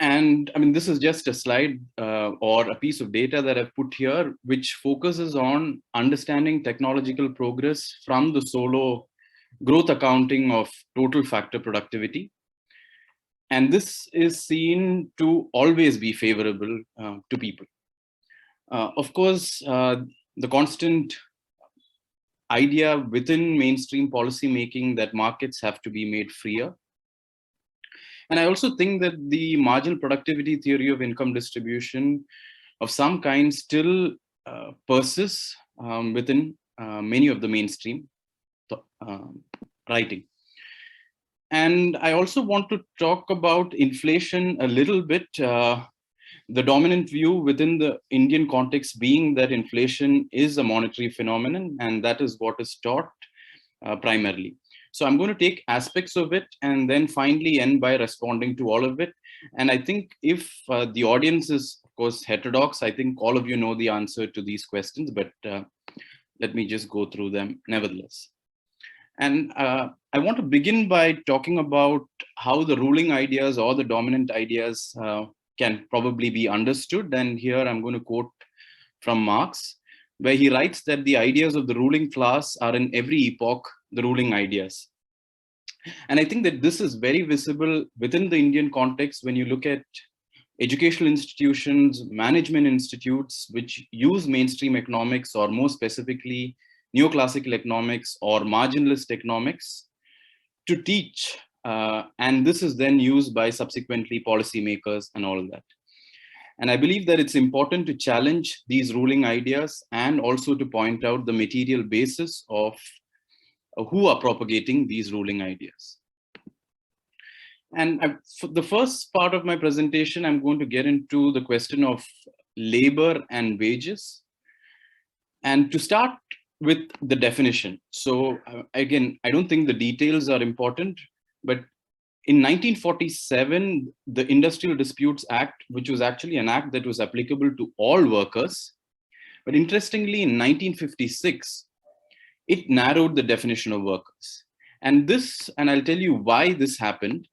And I mean, this is just a slide or a piece of data that I've put here, which focuses on understanding technological progress from the solo growth accounting of total factor productivity. And this is seen to always be favorable to people. Of course, the constant idea within mainstream policy making that markets have to be made freer. And I also think that the marginal productivity theory of income distribution of some kind still persists within many of the mainstream writing. And I also want to talk about inflation a little bit. The dominant view within the Indian context being that inflation is a monetary phenomenon, and that is what is taught primarily. So I'm going to take aspects of it and then finally end by responding to all of it. And I think if the audience is, of course, heterodox, I think all of you know the answer to these questions, but let me just go through them nevertheless. And I want to begin by talking about how the ruling ideas or the dominant ideas can probably be understood. And here I'm going to quote from Marx, where he writes that the ideas of the ruling class are in every epoch the ruling ideas. And I think that this is very visible within the Indian context when you look at educational institutions, management institutes, which use mainstream economics, or more specifically, neoclassical economics or marginalist economics to teach. And this is then used by subsequently policymakers and all of that. And I believe that it's important to challenge these ruling ideas and also to point out the material basis of who are propagating these ruling ideas. And for the first part of my presentation, I'm going to get into the question of labor and wages. And to start with the definition. So again, I don't think the details are important, but in 1947, the Industrial Disputes Act, which was actually an act that was applicable to all workers. But interestingly, in 1956, it narrowed the definition of workers. And this, and I'll tell you why this happened.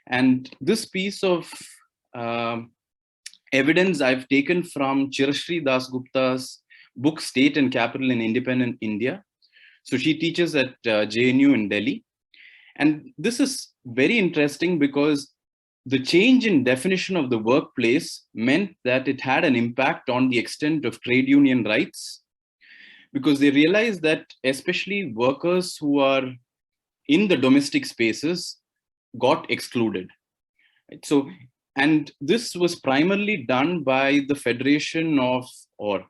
And this piece of evidence I've taken from Chirashri Dasgupta's book, State and Capital in Independent India. So she teaches at JNU in Delhi. And this is very interesting because the change in definition of the workplace meant that it had an impact on the extent of trade union rights, because they realized that especially workers who are in the domestic spaces got excluded. So, and this was primarily done by the Federation of, or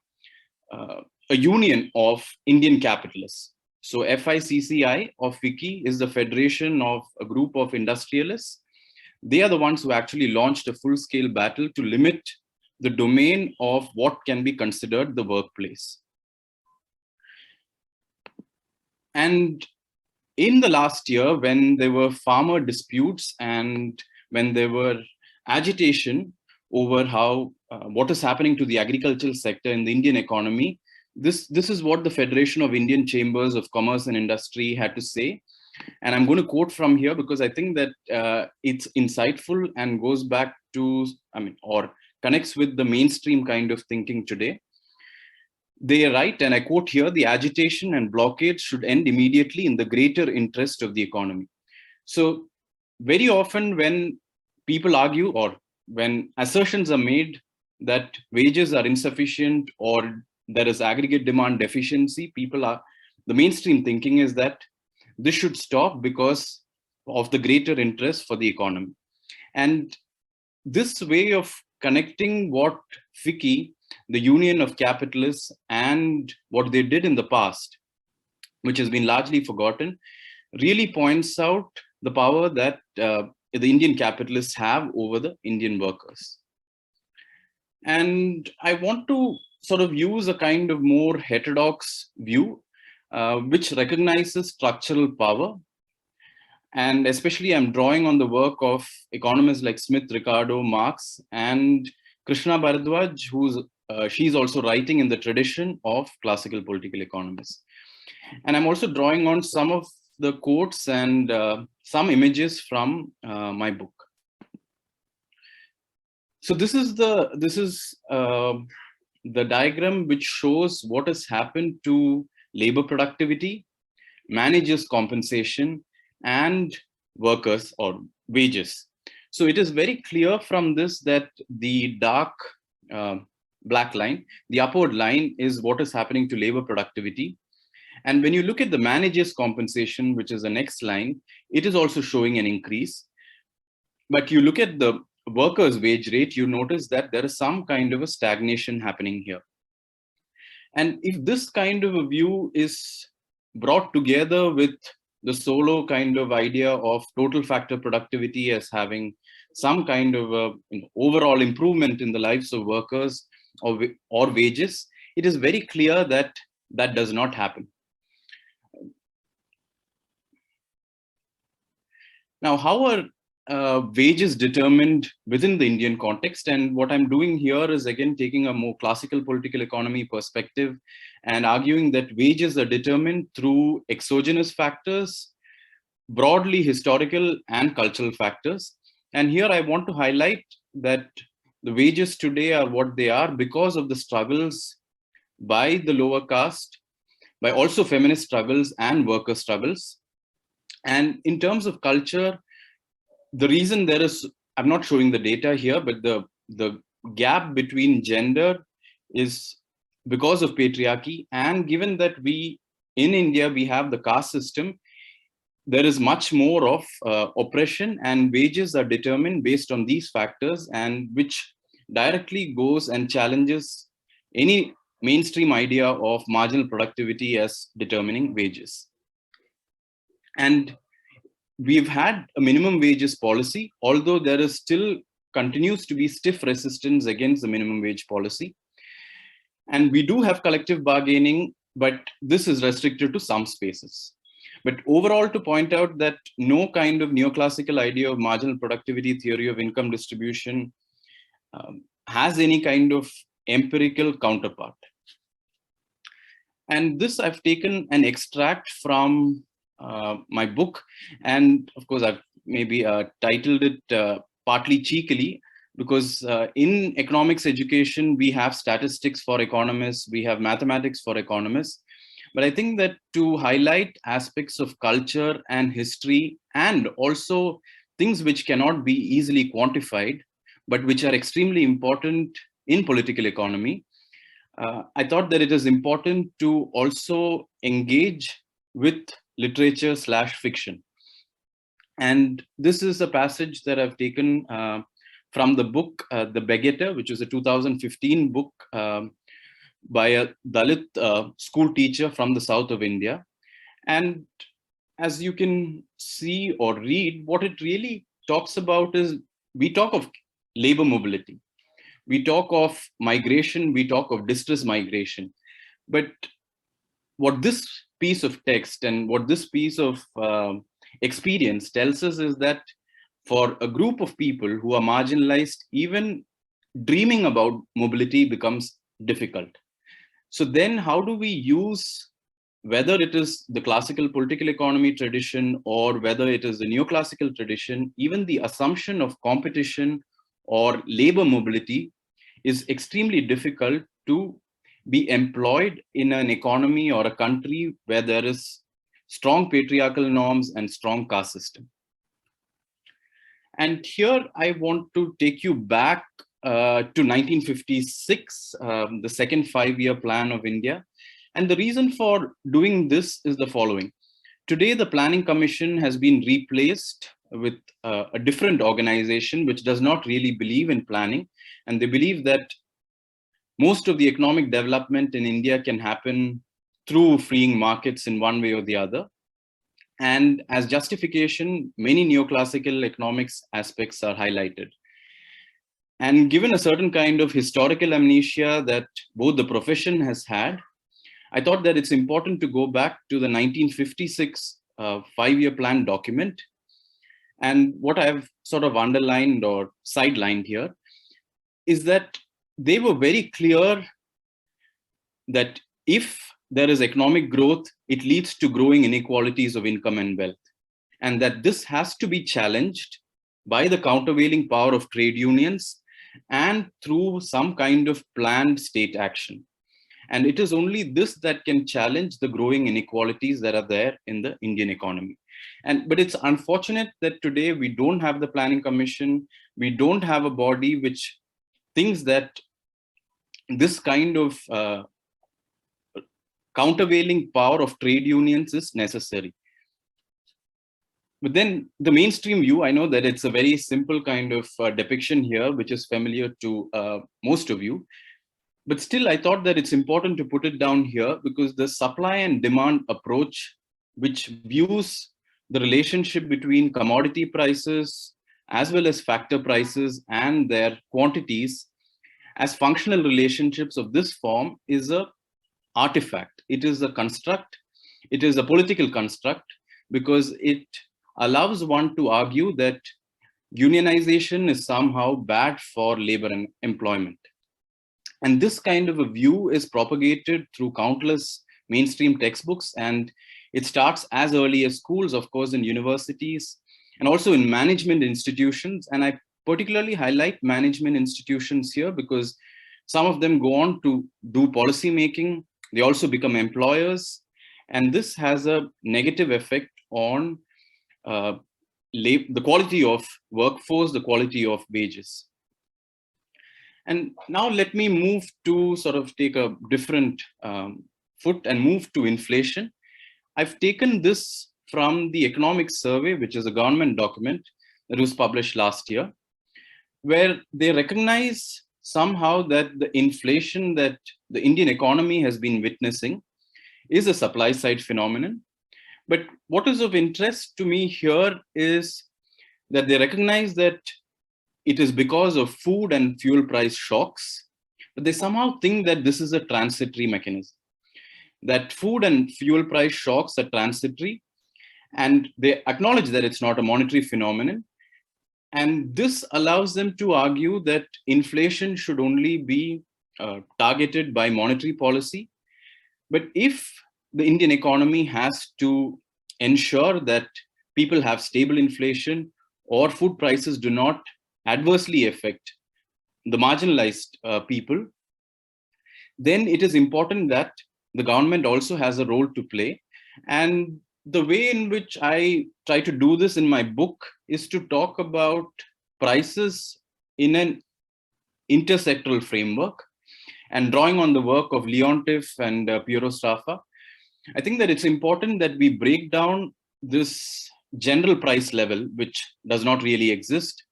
a union of Indian capitalists. So FICCI of FICCI is the federation of a group of industrialists. They are the ones who actually launched a full-scale battle to limit the domain of what can be considered the workplace. And in the last year, when there were farmer disputes and when there were agitation over how what is happening to the agricultural sector in the Indian economy, this is what the Federation of Indian Chambers of Commerce and Industry had to say. And I'm going to quote from here because I think that it's insightful and goes back to, or connects with the mainstream kind of thinking today. They write, and I quote here, "The agitation and blockade should end immediately in the greater interest of the economy." So very often when people argue or when assertions are made that wages are insufficient or there is aggregate demand deficiency, the mainstream thinking is that this should stop because of the greater interest for the economy. And this way of connecting what FICCI, the Union of Capitalists, and what they did in the past, which has been largely forgotten, really points out the power that the Indian capitalists have over the Indian workers. And I want to sort of use a kind of more heterodox view, which recognizes structural power. And especially I'm drawing on the work of economists like Smith, Ricardo, Marx, and Krishna Bharadwaj, she's also writing in the tradition of classical political economists. And I'm also drawing on some of the quotes and some images from my book. So this is the diagram which shows what has happened to labor productivity, managers' compensation, and workers or wages. So it is very clear from this that the dark black line, the upward line, is what is happening to labor productivity. And when you look at the managers' compensation, which is the next line, it is also showing an increase. But you look at the workers' wage rate, you notice that there is some kind of a stagnation happening here. And if this kind of a view is brought together with the solo kind of idea of total factor productivity as having some kind of a overall improvement in the lives of workers or wages, it is very clear that that does not happen. Now, how are wages determined within the Indian context. And what I'm doing here is again taking a more classical political economy perspective and arguing that wages are determined through exogenous factors, broadly historical and cultural factors. And here I want to highlight that the wages today are what they are because of the struggles by the lower caste, by also feminist struggles and worker struggles. And in terms of culture, the reason there is, I'm not showing the data here, but the gap between gender is because of patriarchy. And given that we, in India, we have the caste system, there is much more of oppression, and wages are determined based on these factors, and which directly goes and challenges any mainstream idea of marginal productivity as determining wages. And we've had a minimum wages policy, although there is still continues to be stiff resistance against the minimum wage policy. And we do have collective bargaining, but this is restricted to some spaces. But overall, to point out that no kind of neoclassical idea of marginal productivity theory of income distribution has any kind of empirical counterpart. And this I've taken an extract from my book. And of course, I've maybe titled it partly cheekily, because in economics education, we have statistics for economists, we have mathematics for economists. But I think that to highlight aspects of culture and history, and also things which cannot be easily quantified, but which are extremely important in political economy, I thought that it is important to also engage with literature/fiction. And this is a passage that I've taken from the book, The Beggar, which is a 2015 book by a Dalit school teacher from the south of India. And as you can see or read, what it really talks about is, we talk of labor mobility, we talk of migration, we talk of distress migration. But what this piece of text and what this piece of experience tells us is that for a group of people who are marginalized, even dreaming about mobility becomes difficult. So then how do we use, whether it is the classical political economy tradition or whether it is the neoclassical tradition, even the assumption of competition or labor mobility is extremely difficult to be employed in an economy or a country where there is strong patriarchal norms and strong caste system. And here I want to take you back to 1956, the second 5-year plan of India. And the reason for doing this is the following. Today, the Planning Commission has been replaced with a different organization which does not really believe in planning. And they believe that most of the economic development in India can happen through freeing markets in one way or the other. And as justification, many neoclassical economics aspects are highlighted. And given a certain kind of historical amnesia that both the profession has had, I thought that it's important to go back to the 1956 5-year plan document. And what I've sort of underlined or sidelined here is that they were very clear that if there is economic growth, it leads to growing inequalities of income and wealth. And that this has to be challenged by the countervailing power of trade unions and through some kind of planned state action. And it is only this that can challenge the growing inequalities that are there in the Indian economy. But it's unfortunate that today we don't have the Planning Commission. We don't have a body which thinks that this kind of countervailing power of trade unions is necessary. But then the mainstream view, I know that it's a very simple kind of depiction here, which is familiar to most of you. But still, I thought that it's important to put it down here because the supply and demand approach, which views the relationship between commodity prices as well as factor prices and their quantities as functional relationships of this form, is an artifact. It is a construct. It is a political construct because it allows one to argue that unionization is somehow bad for labor and employment. And this kind of a view is propagated through countless mainstream textbooks, and it starts as early as schools, of course, in universities, and also in management institutions. And I particularly highlight management institutions here because some of them go on to do policy making. They also become employers. And this has a negative effect on the quality of workforce, the quality of wages. And now let me move to sort of take a different foot and move to inflation. I've taken this from the Economics Survey, which is a government document that was published last year, where they recognize somehow that the inflation that the Indian economy has been witnessing is a supply side phenomenon. But what is of interest to me here is that they recognize that it is because of food and fuel price shocks, but they somehow think that this is a transitory mechanism, that food and fuel price shocks are transitory, and they acknowledge that it's not a monetary phenomenon. And this allows them to argue that inflation should only be targeted by monetary policy. But if the Indian economy has to ensure that people have stable inflation or food prices do not adversely affect the marginalized people, then it is important that the government also has a role to play. And the way in which I try to do this in my book is to talk about prices in an intersectoral framework, and drawing on the work of Leontief and Piero Staffa. I think that it's important that we break down this general price level, which does not really exist,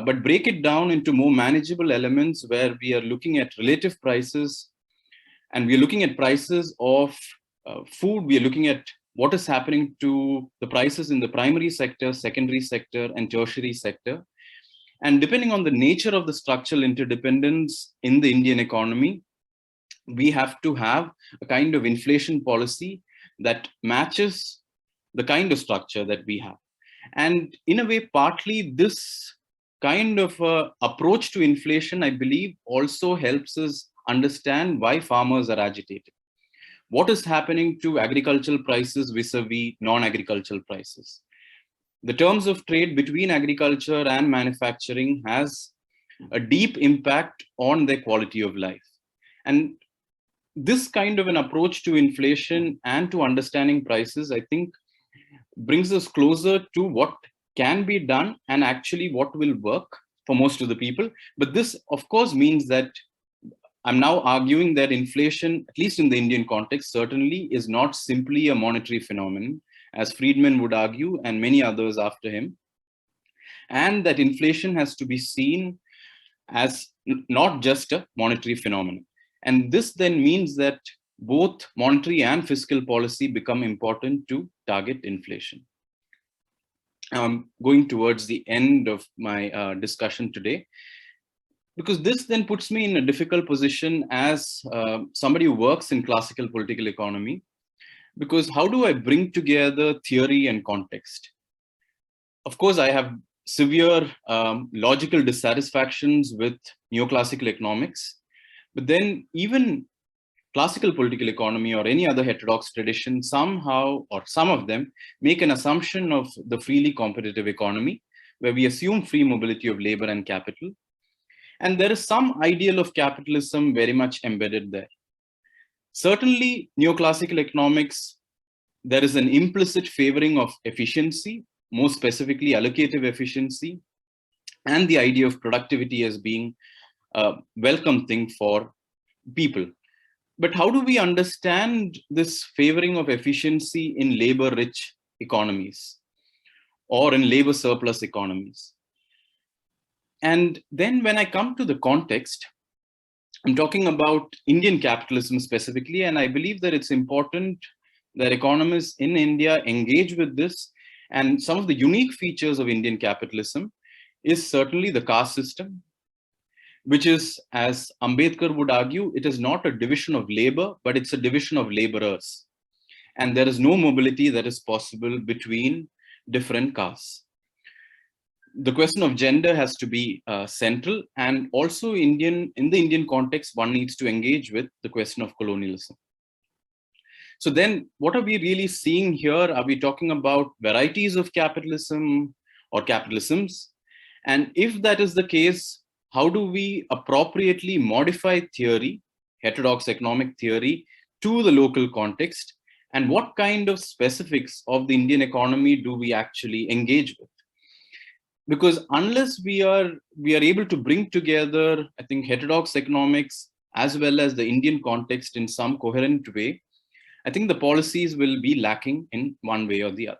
but break it down into more manageable elements where we are looking at relative prices, and we are looking at prices of food. We are looking at what is happening to the prices in the primary sector, secondary sector, and tertiary sector. And depending on the nature of the structural interdependence in the Indian economy, we have to have a kind of inflation policy that matches the kind of structure that we have. And in a way, partly this kind of approach to inflation, I believe, also helps us understand why farmers are agitated. What is happening to agricultural prices vis-a-vis non-agricultural prices? The terms of trade between agriculture and manufacturing has a deep impact on their quality of life. And this kind of an approach to inflation and to understanding prices, I think, brings us closer to what can be done and actually what will work for most of the people. But this, of course, means that I'm now arguing that inflation, at least in the Indian context, certainly is not simply a monetary phenomenon, as Friedman would argue, and many others after him. And that inflation has to be seen as not just a monetary phenomenon. And this then means that both monetary and fiscal policy become important to target inflation. I'm going towards the end of my discussion today, because this then puts me in a difficult position as somebody who works in classical political economy, because how do I bring together theory and context? Of course, I have severe logical dissatisfactions with neoclassical economics, but then even classical political economy or any other heterodox tradition somehow, or some of them, make an assumption of the freely competitive economy, where we assume free mobility of labor and capital. And there is some ideal of capitalism very much embedded there. Certainly, neoclassical economics, there is an implicit favoring of efficiency, more specifically allocative efficiency, and the idea of productivity as being a welcome thing for people. But how do we understand this favoring of efficiency in labor-rich economies or in labor surplus economies? And then when I come to the context, I'm talking about Indian capitalism specifically, and I believe that it's important that economists in India engage with this. And some of the unique features of Indian capitalism is certainly the caste system, which is, as Ambedkar would argue, it is not a division of labor, but it's a division of laborers. And there is no mobility that is possible between different castes. the question of gender has to be central, and also in the Indian context, one needs to engage with the question of colonialism. So then what are we really seeing here? Are we talking about varieties of capitalism or capitalisms? And if that is the case, how do we appropriately modify theory, heterodox economic theory, to the local context? And what kind of specifics of the Indian economy do we actually engage with? Because unless we are able to bring together, I think, heterodox economics as well as the Indian context in some coherent way, I think the policies will be lacking in one way or the other.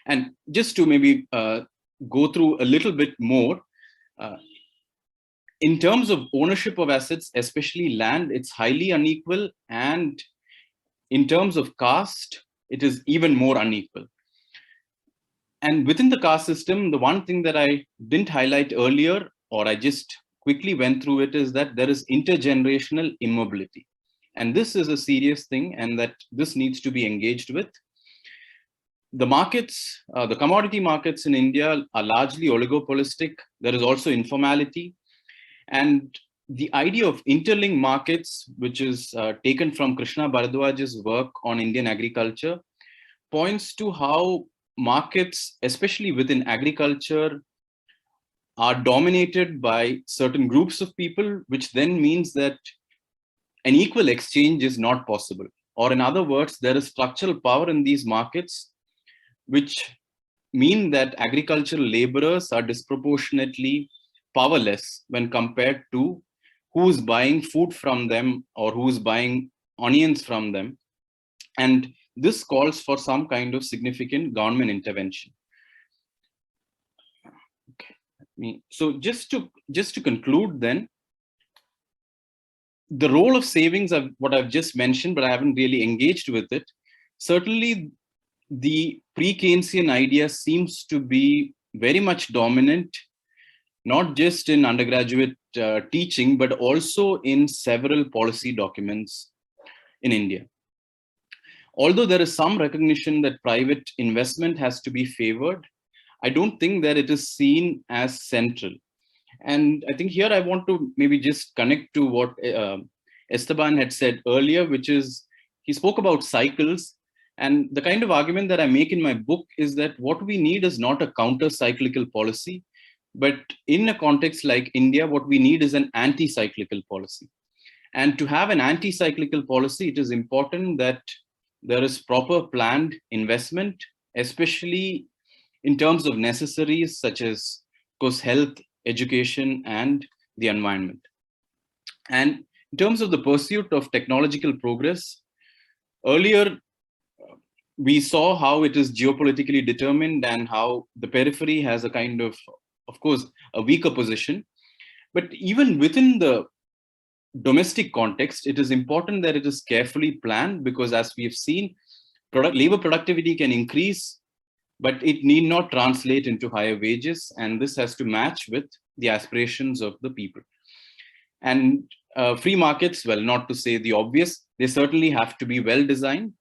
And just to maybe go through a little bit more, in terms of ownership of assets, especially land, it's highly unequal. And in terms of caste, it is even more unequal. And within the caste system, the one thing that I didn't highlight earlier, or I just quickly went through it, is that there is intergenerational immobility. And this is a serious thing, and that this needs to be engaged with. The markets, the commodity markets in India are largely oligopolistic. There is also informality. And the idea of interlinked markets, which is taken from Krishna Bharadwaj's work on Indian agriculture, points to how markets, especially within agriculture, are dominated by certain groups of people, which then means that an equal exchange is not possible. Or in other words, there is structural power in these markets, which mean that agricultural laborers are disproportionately powerless when compared to who's buying food from them or who's buying onions from them. And this calls for some kind of significant government intervention. Okay. So just to conclude then, the role of savings of what I've just mentioned, but I haven't really engaged with it. Certainly, the pre-Keynesian idea seems to be very much dominant, not just in undergraduate teaching, but also in several policy documents in India. Although there is some recognition that private investment has to be favored, I don't think that it is seen as central. And I think here I want to maybe just connect to what Esteban had said earlier, which is he spoke about cycles. And the kind of argument that I make in my book is that what we need is not a counter-cyclical policy, but in a context like India, what we need is an anti-cyclical policy. And to have an anti-cyclical policy, it is important that there is proper planned investment, especially in terms of necessaries such as, of course, health, education, and the environment. And in terms of the pursuit of technological progress, earlier we saw how it is geopolitically determined and how the periphery has a kind of course, a weaker position. But even within the domestic context, it is important that it is carefully planned, because as we have seen, labor productivity can increase, but it need not translate into higher wages. And this has to match with the aspirations of the people. And free markets, well, not to say the obvious, they certainly have to be well designed.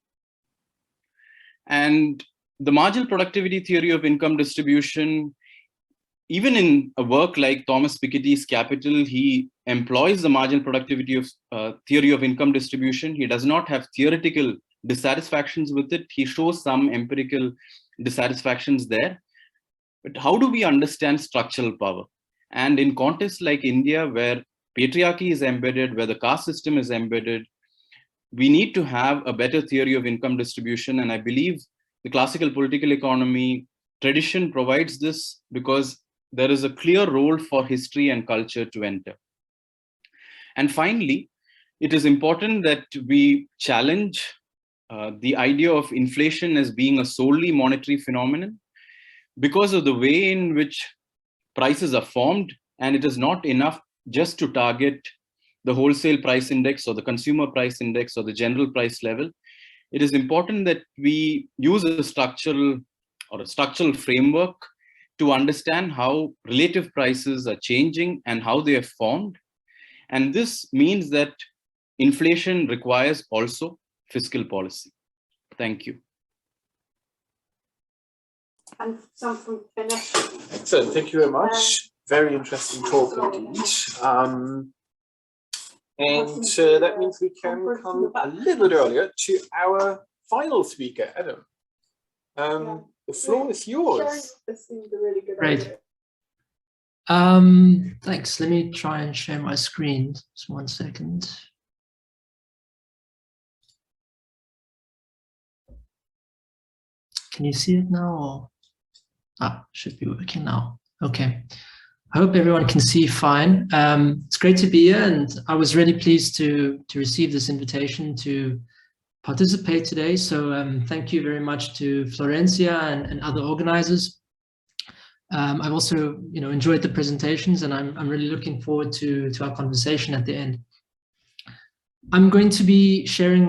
And the marginal productivity theory of income distribution, even in a work like Thomas Piketty's Capital, he employs the marginal productivity of theory of income distribution. He does not have theoretical dissatisfactions with it. He shows some empirical dissatisfactions there. But how do we understand structural power? And in contexts like India, where patriarchy is embedded, where the caste system is embedded, we need to have a better theory of income distribution. And I believe the classical political economy tradition provides this, because there is a clear role for history and culture to enter. And finally, it is important that we challenge the idea of inflation as being a solely monetary phenomenon, because of the way in which prices are formed. And it is not enough just to target the wholesale price index or the consumer price index or the general price level. It is important that we use a structural framework to understand how relative prices are changing and how they are formed. And this means that inflation requires also fiscal policy. Thank you. and some from Finnish. Excellent, thank you very much. Very interesting talk indeed. And that means we can come a little bit earlier to our final speaker, Adam. The floor is yours. This seems a really good Great. idea. Thanks. Let me try and share my screen. Just 1 second. Can you see it now? Or? Should be working now. Okay. I hope everyone can see fine. It's great to be here, and I was really pleased to receive this invitation to participate today. So thank you very much to Florencia and other organizers. I've also, enjoyed the presentations, and I'm really looking forward to our conversation at the end. I'm going to be sharing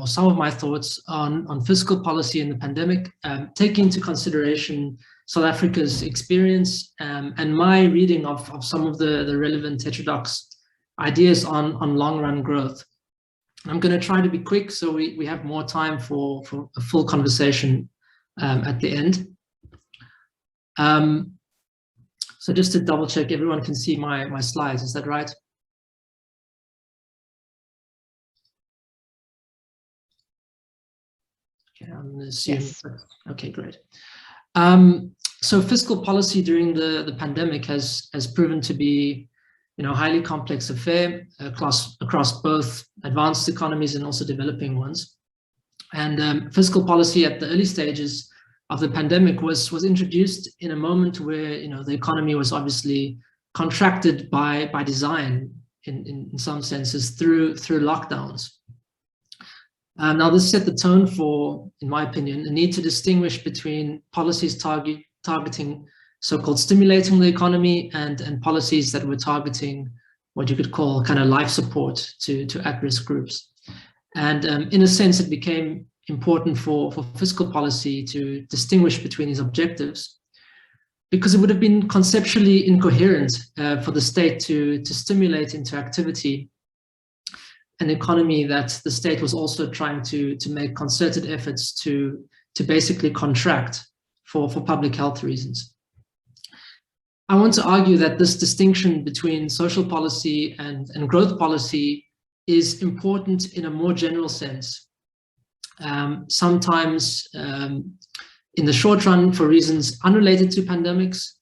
some of my thoughts on fiscal policy in the pandemic, taking into consideration South Africa's experience and my reading of some of the relevant heterodox ideas on long-run growth. I'm going to try to be quick so we have more time for a full conversation at the end. So just to double check, everyone can see my slides, is that right? Okay, I'm going to assume. Yes. Okay, great. So fiscal policy during the pandemic has proven to be, highly complex affair across both advanced economies and also developing ones. And fiscal policy at the early stages of the pandemic was introduced in a moment where, the economy was obviously contracted by design in some senses through lockdowns. Now this set the tone for, in my opinion, a need to distinguish between policies targeting so-called stimulating the economy and policies that were targeting what you could call kind of life support to at-risk groups. And in a sense, it became important for fiscal policy to distinguish between these objectives, because it would have been conceptually incoherent for the state to stimulate into activity an economy that the state was also trying to make concerted efforts to basically contract for public health reasons. I want to argue that this distinction between social policy and growth policy is important in a more general sense. Sometimes in the short run for reasons unrelated to pandemics,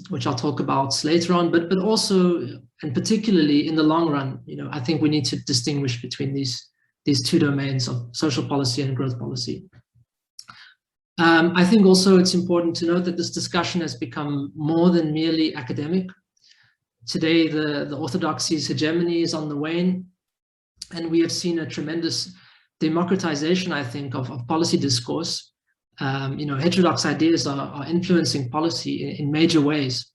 which I'll talk about later on, but also and particularly in the long run, I think we need to distinguish between these two domains of social policy and growth policy. I think also it's important to note that this discussion has become more than merely academic. Today, the orthodoxy's hegemony is on the wane, and we have seen a tremendous democratization, I think, of policy discourse. Heterodox ideas are influencing policy in major ways.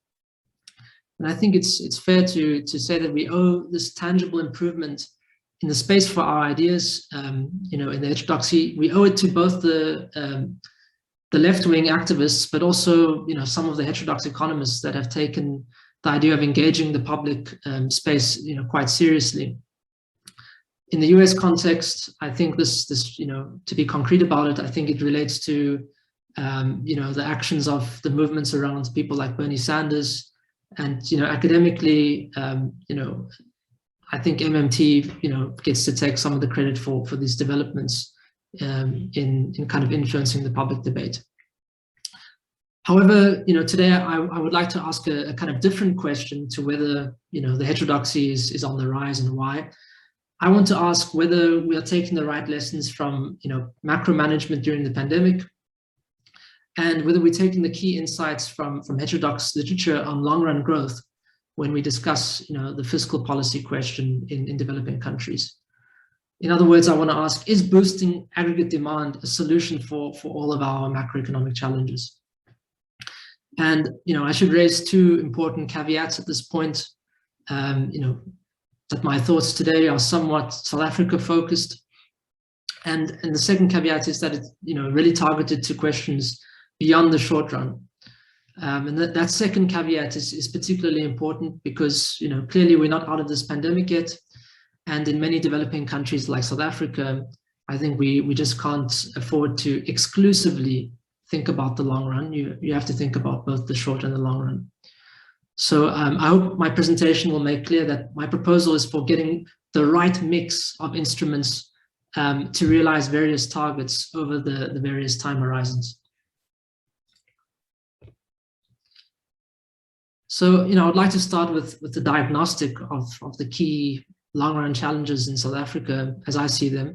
And I think it's fair to say that we owe this tangible improvement in the space for our ideas, in the heterodoxy. We owe it to both the left-wing activists, but also, some of the heterodox economists that have taken the idea of engaging the public space, quite seriously. In the US context, I think this, to be concrete about it, I think it relates to, the actions of the movements around people like Bernie Sanders, and, academically, I think MMT, gets to take some of the credit for these developments in kind of influencing the public debate. However, today I would like to ask a kind of different question to whether, the heterodoxy is on the rise and why. I want to ask whether we are taking the right lessons from, macro management during the pandemic, and whether we're taking the key insights from heterodox literature on long-run growth when we discuss, the fiscal policy question in developing countries. In other words, I want to ask, is boosting aggregate demand a solution for all of our macroeconomic challenges? And, I should raise two important caveats at this point, that my thoughts today are somewhat South Africa focused. And the second caveat is that it's, really targeted to questions beyond the short run. And that second caveat is particularly important because, clearly we're not out of this pandemic yet. And in many developing countries like South Africa, I think we just can't afford to exclusively think about the long run. You have to think about both the short and the long run. So I hope my presentation will make clear that my proposal is for getting the right mix of instruments to realize various targets over the various time horizons. So, I'd like to start with the diagnostic of the key long-run challenges in South Africa as I see them.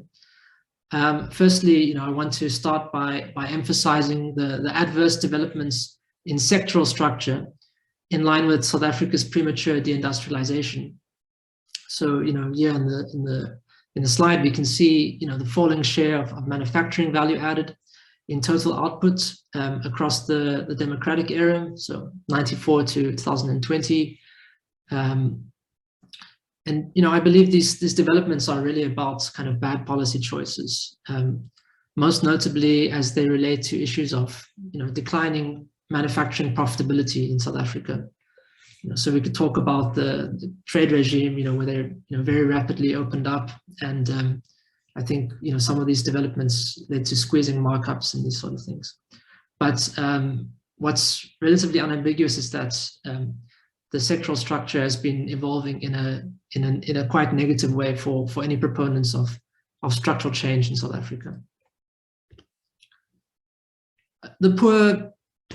Firstly, I want to start by emphasizing the adverse developments in sectoral structure in line with South Africa's premature deindustrialization. So, here in the slide, we can see, the falling share of manufacturing value added in total output across the democratic era, so 94 to 2020. And, I believe these developments are really about kind of bad policy choices, most notably as they relate to issues of, declining manufacturing profitability in South Africa. So we could talk about the trade regime, where they're very rapidly opened up, and I think some of these developments led to squeezing markups and these sort of things. But what's relatively unambiguous is that the sectoral structure has been evolving in a quite negative way for any proponents of structural change in South Africa. The poor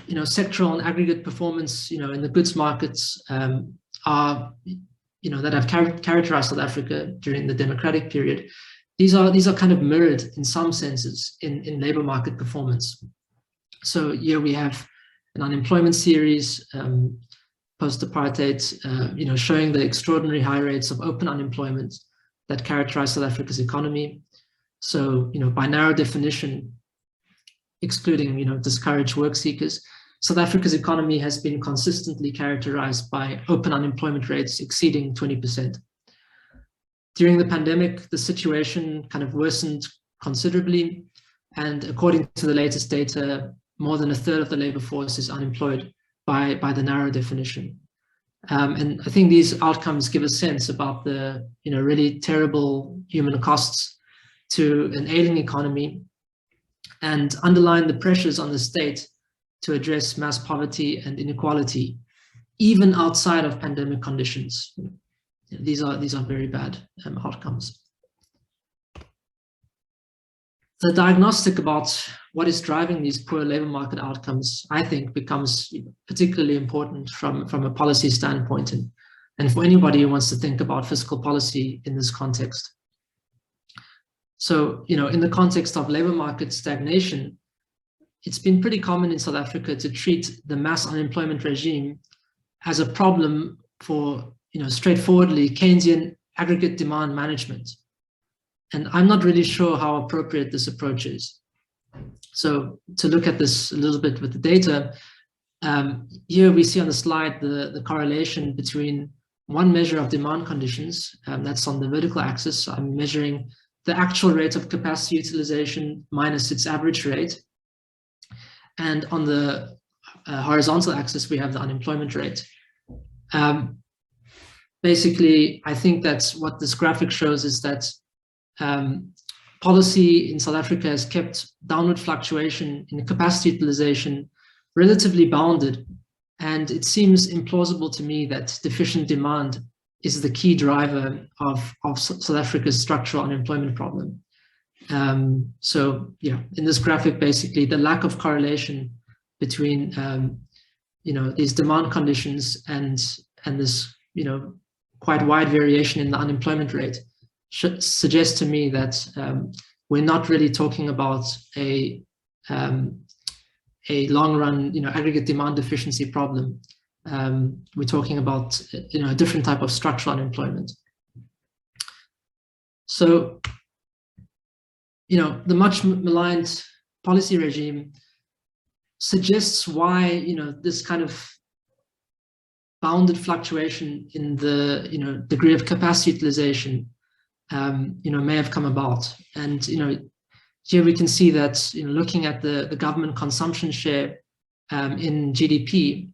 sectoral and aggregate performance, in the goods markets are, that have characterized South Africa during the democratic period. These are kind of mirrored in some senses in labor market performance. So here we have an unemployment series, post-apartheid, showing the extraordinary high rates of open unemployment that characterize South Africa's economy. So, by narrow definition, excluding, discouraged work seekers, South Africa's economy has been consistently characterized by open unemployment rates exceeding 20%. During the pandemic, the situation kind of worsened considerably, and according to the latest data, more than a third of the labor force is unemployed by the narrow definition. And I think these outcomes give a sense about the really terrible human costs to an ailing economy, and underline the pressures on the state to address mass poverty and inequality, even outside of pandemic conditions. These are very bad outcomes. The diagnostic about what is driving these poor labor market outcomes, I think, becomes particularly important from a policy standpoint, and for anybody who wants to think about fiscal policy in this context. So, in the context of labor market stagnation, it's been pretty common in South Africa to treat the mass unemployment regime as a problem for, straightforwardly Keynesian aggregate demand management. And I'm not really sure how appropriate this approach is. So to look at this a little bit with the data, here we see on the slide the correlation between one measure of demand conditions, that's on the vertical axis. I'm measuring the actual rate of capacity utilization minus its average rate. And on the horizontal axis, we have the unemployment rate. Basically, I think that's what this graphic shows, is that policy in South Africa has kept downward fluctuation in capacity utilization relatively bounded. And it seems implausible to me that deficient demand is the key driver of South Africa's structural unemployment problem. So yeah, in this graphic, basically the lack of correlation between these demand conditions and this quite wide variation in the unemployment rate should suggest to me that we're not really talking about a long-run aggregate demand deficiency problem. We're talking about a different type of structural unemployment. So the much maligned policy regime suggests why this kind of bounded fluctuation in the degree of capacity utilization may have come about. And here we can see that looking at the government consumption share in GDP,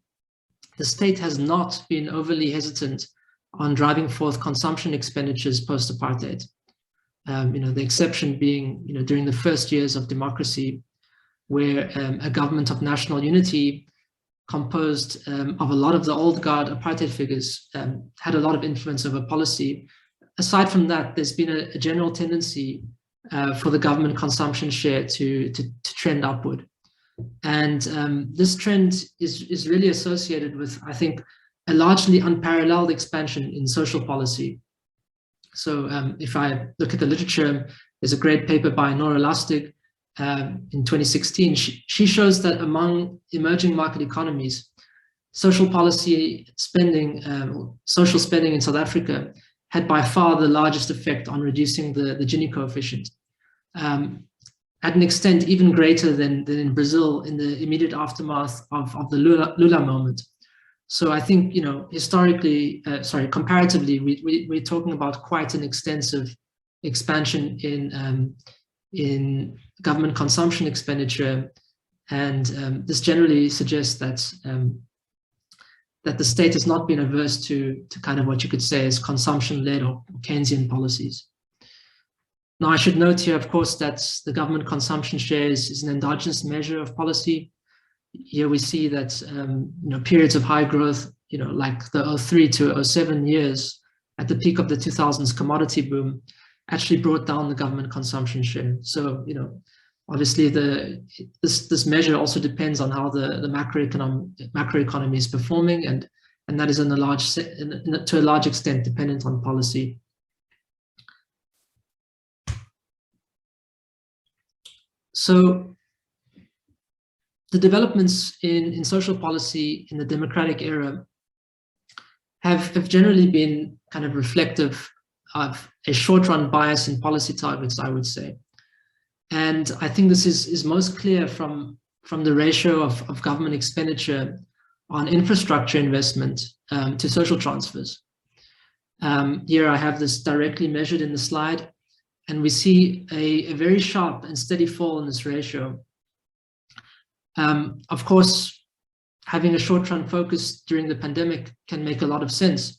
the state has not been overly hesitant on driving forth consumption expenditures post-apartheid. The exception being during the first years of democracy, where a government of national unity composed of a lot of the old guard apartheid figures had a lot of influence over policy. Aside from that, there's been a general tendency for the government consumption share to trend upward. And this trend is really associated with, I think, a largely unparalleled expansion in social policy. So if I look at the literature, there's a great paper by Nora Lustig in 2016. She shows that among emerging market economies, social policy spending, social spending in South Africa had by far the largest effect on reducing the Gini coefficient, at an extent even greater than in Brazil in the immediate aftermath of the Lula moment. So I think, you know, historically, comparatively, we're talking about quite an extensive expansion in government consumption expenditure, and this generally suggests that that the state has not been averse to kind of what you could say is consumption-led or Keynesian policies. Now, I should note here, of course, that the government consumption share is an endogenous measure of policy. Here we see that you know, periods of high growth, you know, like the 03 to 07 years at the peak of the 2000s commodity boom, actually brought down the government consumption share. So, you know, obviously this measure also depends on how the macroeconomy is performing, and that is to a large extent dependent on policy. So the developments in social policy in the democratic era have generally been kind of reflective of a short-run bias in policy targets, I would say. And I think this is most clear from the ratio of government expenditure on infrastructure investment to social transfers. Here I have this directly measured in the slide, and we see a very sharp and steady fall in this ratio. Of course, having a short-run focus during the pandemic can make a lot of sense.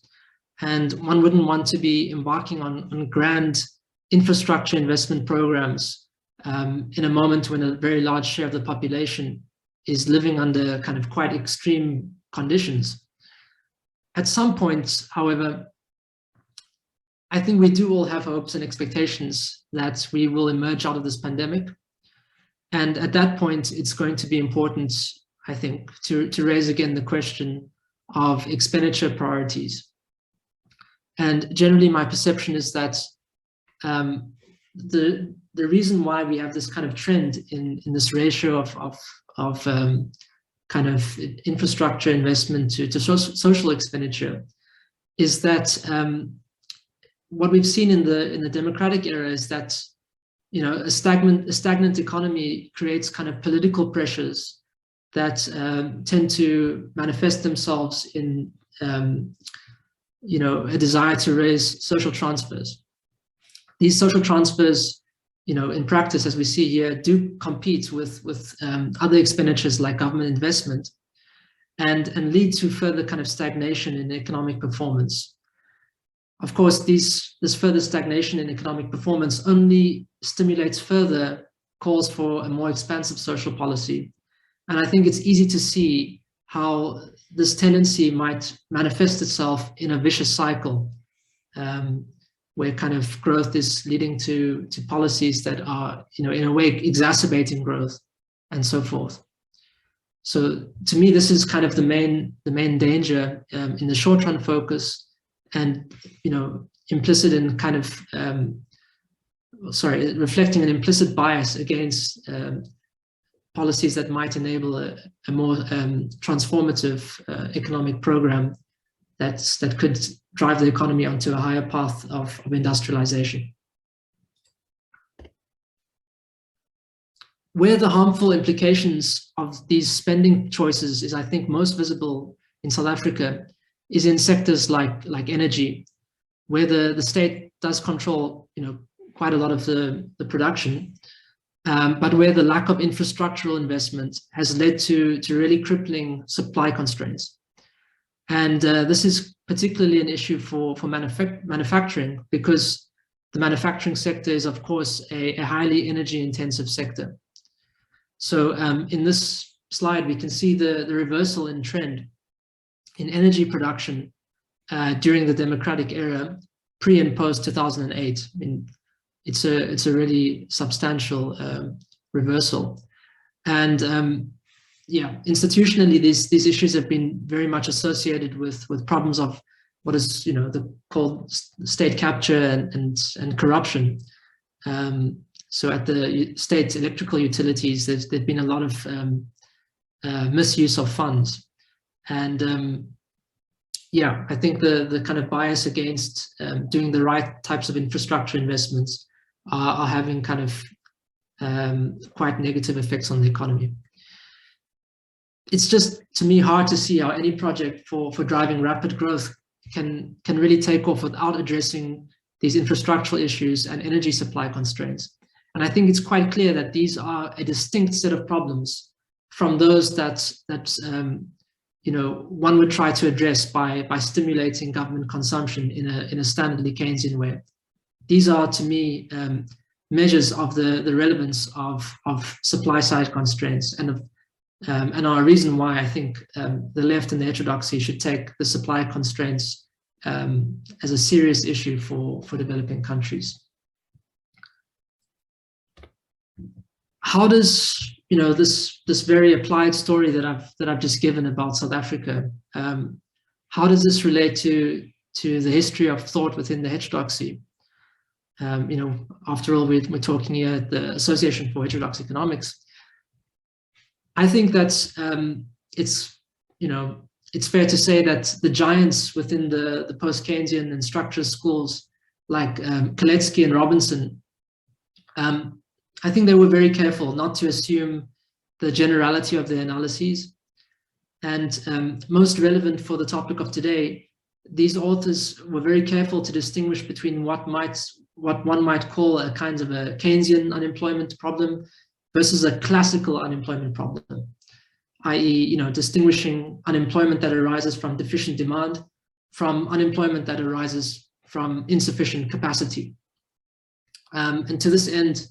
And one wouldn't want to be embarking on grand infrastructure investment programs in a moment when a very large share of the population is living under kind of quite extreme conditions. At some point, however, I think we do all have hopes and expectations that we will emerge out of this pandemic. And at that point, it's going to be important, I think, to raise again the question of expenditure priorities. And generally, my perception is that the reason why we have this kind of trend in this ratio of kind of infrastructure investment to social expenditure is that what we've seen in the democratic era is that, you know, a stagnant economy creates kind of political pressures that tend to manifest themselves in you know, a desire to raise social transfers. These social transfers, you know, in practice, as we see here, do compete with other expenditures like government investment, and lead to further kind of stagnation in economic performance. Of course, this further stagnation in economic performance only stimulates further calls for a more expansive social policy. And I think it's easy to see how this tendency might manifest itself in a vicious cycle, where kind of growth is leading to policies that are, you know, in a way exacerbating growth and so forth. So to me, this is kind of the main danger in the short-run focus, and, you know, implicit in kind of reflecting an implicit bias against policies that might enable a more transformative economic program that could drive the economy onto a higher path of industrialization. Where the harmful implications of these spending choices is, I think, most visible in South Africa is in sectors like energy, where the state does control, you know, quite a lot of the production, but where the lack of infrastructural investment has led to really crippling supply constraints. And this is particularly an issue for manufacturing, because the manufacturing sector is, of course, a highly energy intensive sector. So in this slide, we can see the reversal in trend in energy production during the democratic era, pre and post 2008. I mean, it's a really substantial reversal. And yeah, institutionally, these issues have been very much associated with problems of what is called state capture and corruption. So at the state electrical utilities, there's been a lot of misuse of funds, and yeah, I think the kind of bias against doing the right types of infrastructure investments are having kind of quite negative effects on the economy. It's just, to me, hard to see how any project for driving rapid growth can really take off without addressing these infrastructural issues and energy supply constraints. And I think it's quite clear that these are a distinct set of problems from those that one would try to address by stimulating government consumption in a standardly Keynesian way. These are, to me, measures of the relevance of supply side constraints and are a reason why I think the left and the heterodoxy should take the supply constraints as a serious issue for developing countries. How does this very applied story that I've just given about South Africa, how does this relate to the history of thought within the heterodoxy? After all, we're talking here at the Association for Heterodox Economics. I think that it's fair to say that the giants within the post-Keynesian and structuralist schools like Caldentay and Robinson, I think they were very careful not to assume the generality of their analyses. And most relevant for the topic of today, these authors were very careful to distinguish between what one might call a kind of a Keynesian unemployment problem versus a classical unemployment problem, i.e., distinguishing unemployment that arises from deficient demand from unemployment that arises from insufficient capacity. And to this end,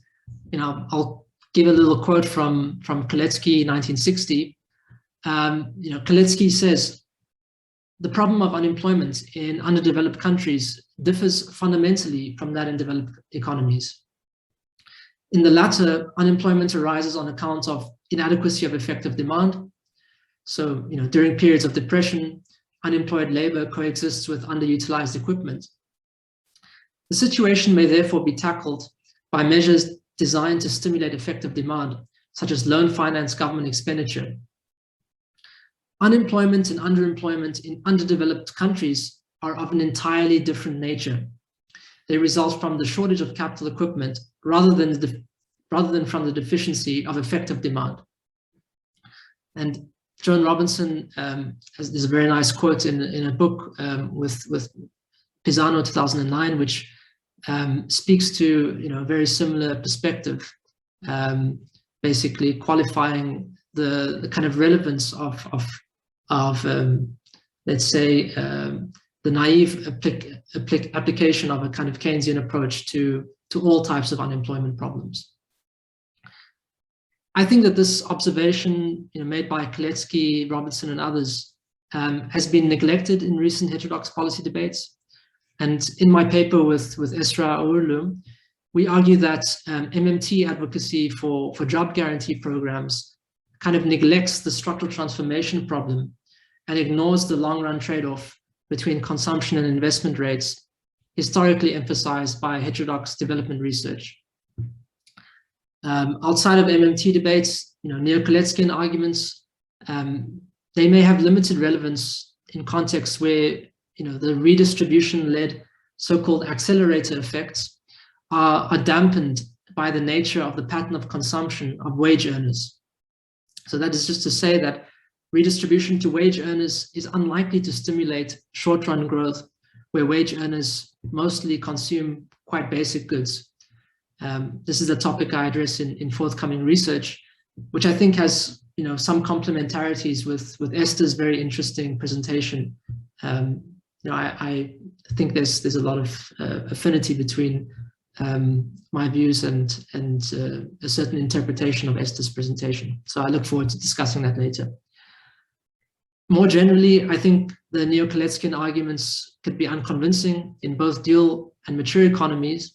I'll give a little quote from Caldentay, 1960. Caldentay says, "The problem of unemployment in underdeveloped countries differs fundamentally from that in developed economies. In the latter, unemployment arises on account of inadequacy of effective demand. So, during periods of depression, unemployed labor coexists with underutilized equipment. The situation may therefore be tackled by measures designed to stimulate effective demand, such as loan finance government expenditure. Unemployment and underemployment in underdeveloped countries are of an entirely different nature. They result from the shortage of capital equipment rather than from the deficiency of effective demand." And Joan Robinson there's a very nice quote in a book with Pisano 2009, which speaks to a very similar perspective, basically qualifying the kind of relevance of let's say the naive application of a kind of Keynesian approach to all types of unemployment problems. I think that this observation made by Caldentay, Robinson, and others has been neglected in recent heterodox policy debates. And in my paper with Esther, we argue that MMT advocacy for job guarantee programs kind of neglects the structural transformation problem and ignores the long-run trade-off between consumption and investment rates historically emphasized by heterodox development research. Outside of MMT debates, neo-Caldentayan arguments, they may have limited relevance in contexts where the redistribution-led so-called accelerator effects are dampened by the nature of the pattern of consumption of wage earners. So that is just to say that redistribution to wage earners is unlikely to stimulate short-run growth where wage earners mostly consume quite basic goods. This is a topic I address in forthcoming research, which I think has some complementarities with Esther's very interesting presentation. I think there's a lot of affinity between my views and a certain interpretation of Esther's presentation. So I look forward to discussing that later. More generally, I think the neo-Kaleckian arguments could be unconvincing in both dual and mature economies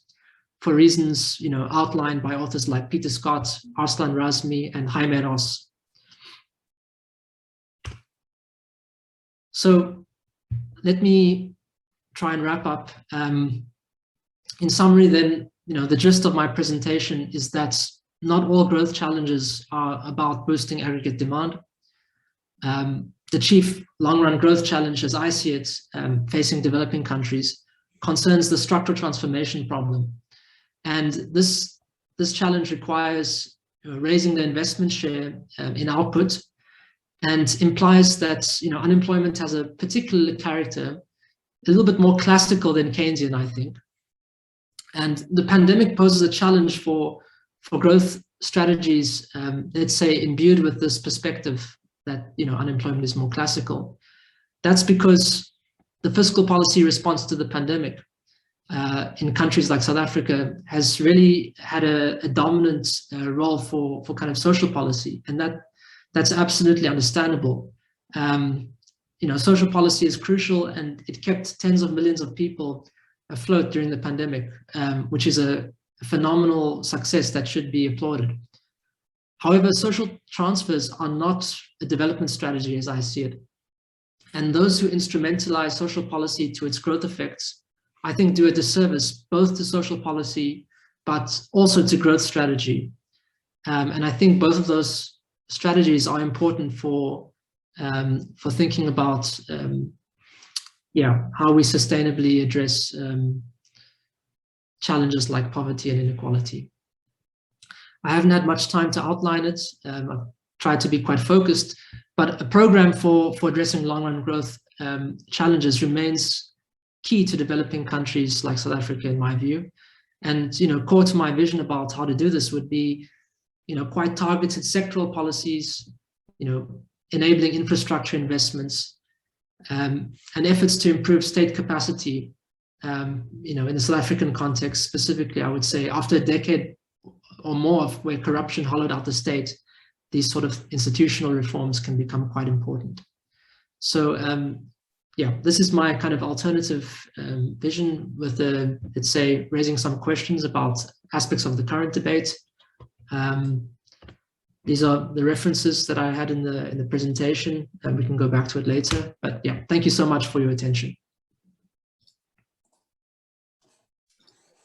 for reasons, outlined by authors like Peter Scott, Arslan Razmi, and Jaime Ross. So let me try and wrap up. In summary, then, the gist of my presentation is that not all growth challenges are about boosting aggregate demand. The chief long-run growth challenge, as I see it, facing developing countries, concerns the structural transformation problem. And this challenge requires raising the investment share in output, and implies that unemployment has a particular character, a little bit more classical than Keynesian, I think. And the pandemic poses a challenge for growth strategies, let's say, imbued with this perspective that unemployment is more classical. That's because the fiscal policy response to the pandemic in countries like South Africa has really had a dominant role for kind of social policy, and that's absolutely understandable. Social policy is crucial, and it kept tens of millions of people afloat during the pandemic, which is a phenomenal success that should be applauded. However, social transfers are not a development strategy as I see it. And those who instrumentalize social policy to its growth effects, I think, do a disservice both to social policy, but also to growth strategy. And I think both of those strategies are important for thinking about how we sustainably address challenges like poverty and inequality. I haven't had much time to outline it. I've tried to be quite focused, but a program for addressing long-run growth challenges remains key to developing countries like South Africa, in my view. And core to my vision about how to do this would be quite targeted sectoral policies, enabling infrastructure investments, and efforts to improve state capacity. In the South African context specifically, I would say after a decade or more of where corruption hollowed out the state, these sort of institutional reforms can become quite important. So this is my kind of alternative vision, with let's say, raising some questions about aspects of the current debate. These are the references that I had in the presentation, and we can go back to it later. But yeah, thank you so much for your attention.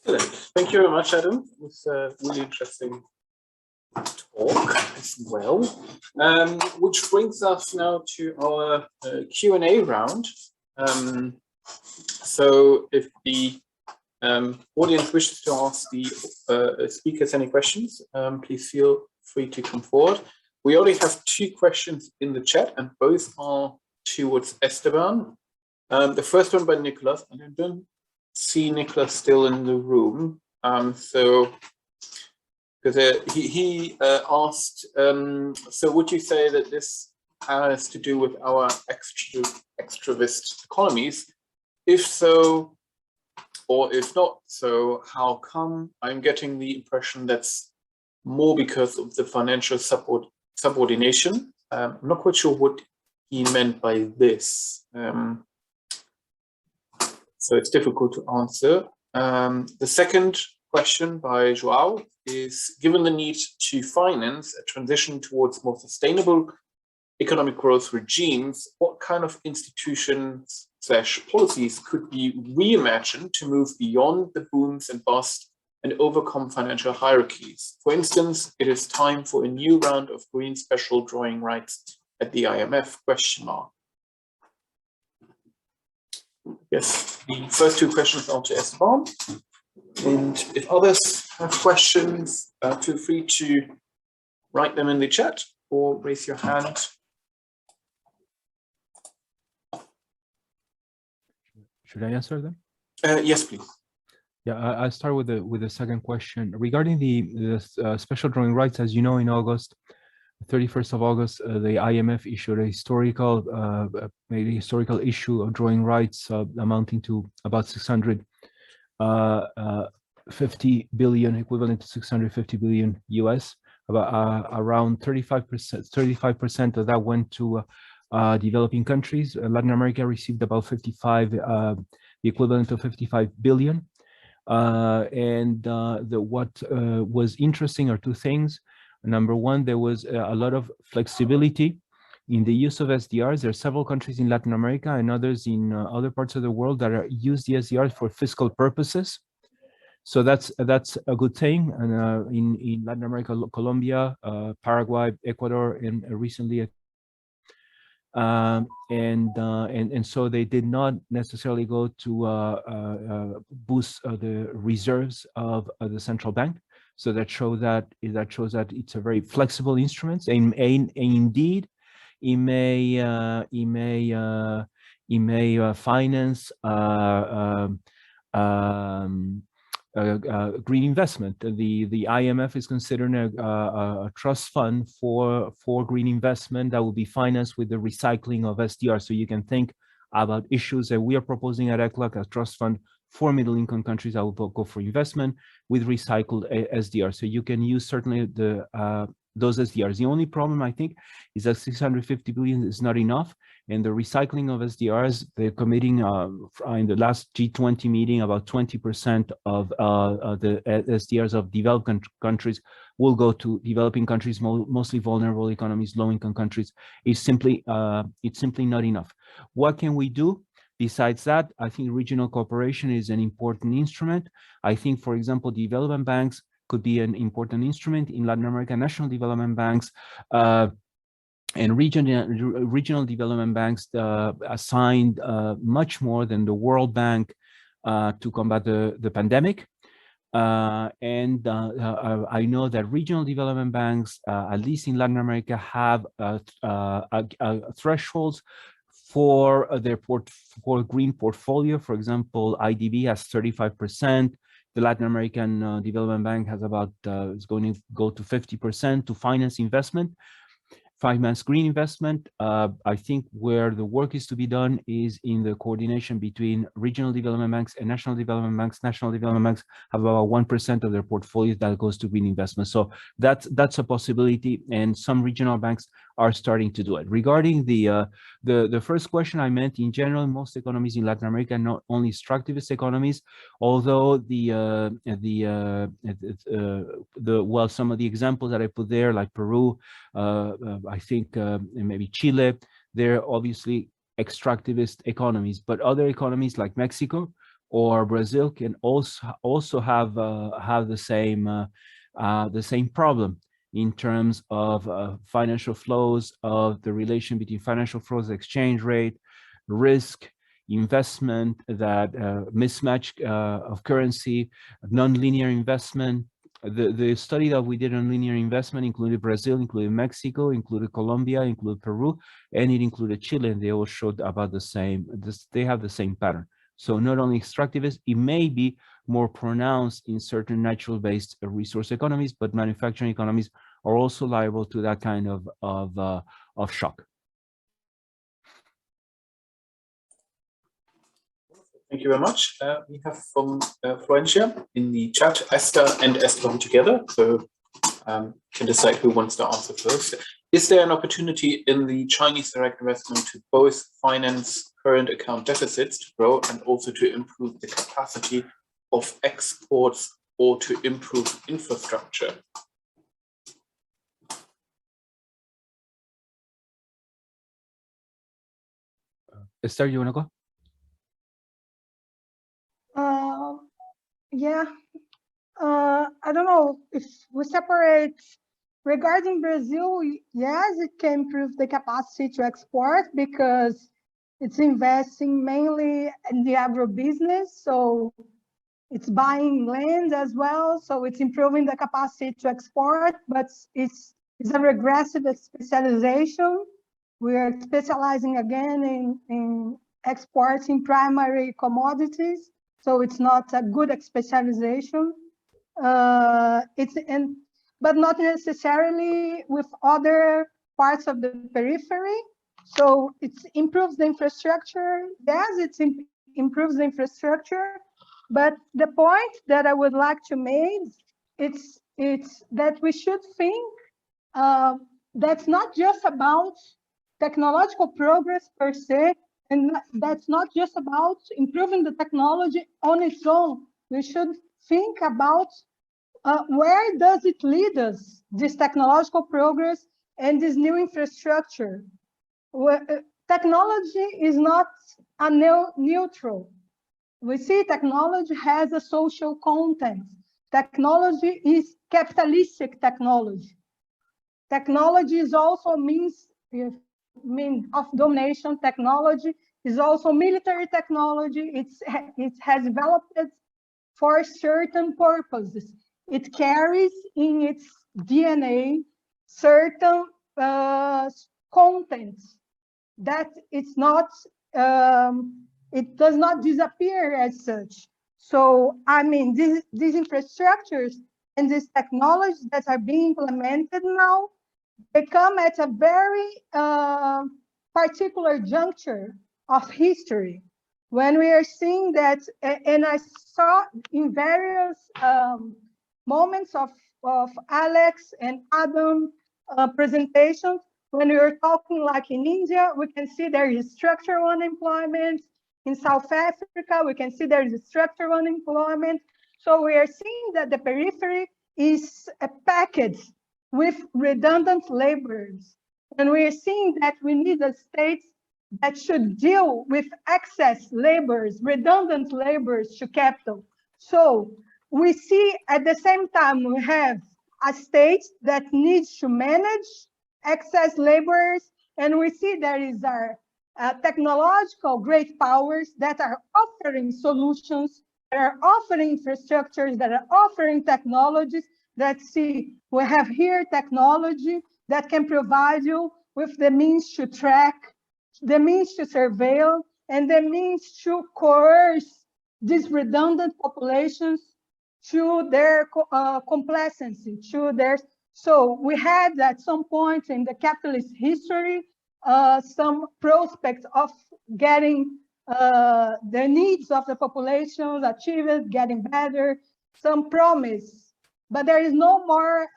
Excellent. Thank you very much, Adam. It was a really interesting talk as well. Which brings us now to our Q&A round. So if the audience wishes to ask the speakers any questions, please feel free to come forward. We already have 2 questions in the chat, and both are towards Esteban. The first one by Nicholas. I don't see Nicholas still in the room. So because he asked, so would you say that this has to do with our extravist economies? If so, or if not so, how come? I'm getting the impression that's more because of the financial subordination. I'm not quite sure what he meant by this. So it's difficult to answer. The second question by Joao is, given the need to finance a transition towards more sustainable economic growth regimes, what kind of institutions / policies could be reimagined to move beyond the booms and bust and overcome financial hierarchies? For instance, it is time for a new round of green special drawing rights at the IMF, ? Yes, the first 2 questions are to Esteban. And if others have questions, feel free to write them in the chat or raise your hand. Should I answer them? Yes, please. Yeah, I'll start with the second question regarding the special drawing rights. As you know, in August, 31st of August, the IMF issued a historical issue of drawing rights amounting to about 600 650 billion, equivalent to 650 billion US. About around 35% of that went to developing countries. Latin America received about 55, the equivalent of 55 billion. What was interesting are two things. Number one, there was a lot of flexibility in the use of SDRs. There are several countries in Latin America and others in other parts of the world that use the SDRs for fiscal purposes. So that's a good thing. And in Latin America, Colombia, Paraguay, Ecuador, and recently, and so they did not necessarily go to boost the reserves of the central bank. So that shows that it's a very flexible instrument. And indeed, it may finance green investment. The IMF is considering a trust fund for green investment that will be financed with the recycling of SDR. So you can think about issues that we are proposing at ECLAC, a trust fund for middle-income countries that will go for investment with recycled SDR. So you can use certainly those SDRs. The only problem, I think, is that 650 billion is not enough. And the recycling of SDRs, they're committing in the last G20 meeting, about 20% of the SDRs of developed countries will go to developing countries, mostly vulnerable economies, low-income countries. It's simply not enough. What can we do? Besides that, I think regional cooperation is an important instrument. I think, for example, development banks could be an important instrument in Latin America. National development banks and regional development banks assigned much more than the World Bank to combat the pandemic. I know that regional development banks, at least in Latin America, have thresholds for their green portfolio. For example, IDB has 35%. The Latin American Development Bank has about, is going to go to 50% to finance investment, finance green investment. I think where the work is to be done is in the coordination between regional development banks and national development banks. National development banks have about 1% of their portfolio that goes to green investment. So that's a possibility, and some regional banks are starting to do it. Regarding the first question, I meant in general, most economies in Latin America, not only extractivist economies, although well, some of the examples that I put there, like Peru, I think maybe Chile, they're obviously extractivist economies, but other economies like Mexico or Brazil can also have the same problem in terms of financial flows, of the relation between financial flows, exchange rate, risk, investment, that mismatch of currency, nonlinear investment. The study that we did on linear investment included Brazil, included Mexico, included Colombia, included Peru, and it included Chile, and they all showed about the same, they have the same pattern. So not only extractivist, it may be more pronounced in certain natural-based resource economies, but manufacturing economies are also liable to that kind of shock. Thank you very much. We have from Florencia in the chat, Esther and Esteban together, so can decide who wants to answer first. Is there an opportunity in the Chinese direct investment to both finance current account deficits to grow and also to improve the capacity of exports or to improve infrastructure? Esther, you want to go? Yeah, I don't know if we separate regarding Brazil. Yes, it can improve the capacity to export because it's investing mainly in the agribusiness. So it's buying land as well. So it's improving the capacity to export, but it's a regressive specialization. We are specializing again in exporting primary commodities. So it's not a good specialization. But not necessarily with other parts of the periphery. So it improves the infrastructure. Yes, it improves the infrastructure, But the point that I would like to make, it's that we should think that's not just about technological progress per se, and that's not just about improving the technology on its own. We should think about where does it lead us, this technological progress and this new infrastructure. Technology is not a neutral. We see technology has a social content. Technology is capitalistic technology. Technology is also means of domination. Technology is also military technology. It has developed for certain purposes. It carries in its DNA certain contents that it's not, it does not disappear as such. So, I mean, these infrastructures and these technologies that are being implemented now, they come at a very particular juncture of history, when we are seeing that, and I saw in various moments of Alex and Adam presentations, when we were talking like in India, we can see there is structural unemployment. In South Africa, we can see there is structural unemployment. So we are seeing that the periphery is packaged with redundant laborers. And we are seeing that we need a state that should deal with excess laborers, redundant laborers to capital. So we see at the same time, we have a state that needs to manage excess laborers, and we see there is our technological great powers that are offering solutions, that are offering infrastructures, that are offering technologies that see, we have here technology that can provide you with the means to track, the means to surveil, and the means to coerce these redundant populations to their complacency, to their. So we had at some point in the capitalist history some prospects of getting the needs of the population achieved, getting better, some promise, but there is no more,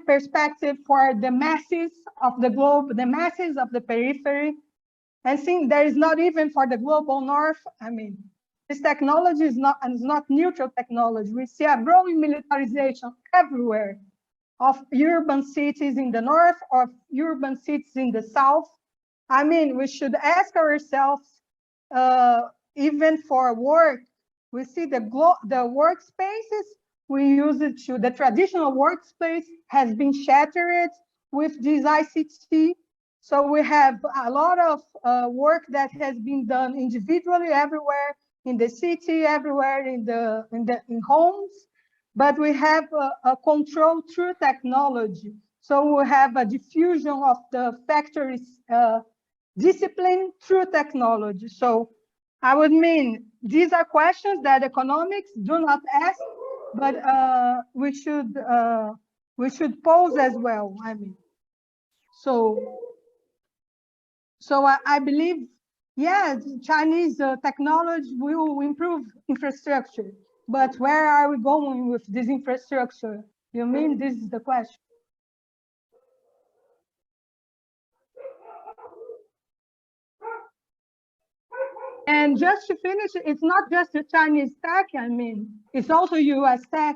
perspective for the masses of the globe, the masses of the periphery, and seeing there is not even for the global north. I mean, this technology is not neutral technology. We see a growing militarization everywhere of urban cities in the north, of urban cities in the south. I mean, we should ask ourselves, even for work, we see the workspaces, we use it to, the traditional workspace has been shattered with this ICT. So we have a lot of work that has been done individually everywhere, in the city, everywhere in homes, but we have a control through technology. So we have a diffusion of the factories discipline through technology. So I would mean, these are questions that economics do not ask, but we should pose as well. I mean, so I believe, yes, Chinese technology will improve infrastructure, but where are we going with this infrastructure? You mean this is the question? And just to finish, it's not just the Chinese tech, I mean, it's also US tech.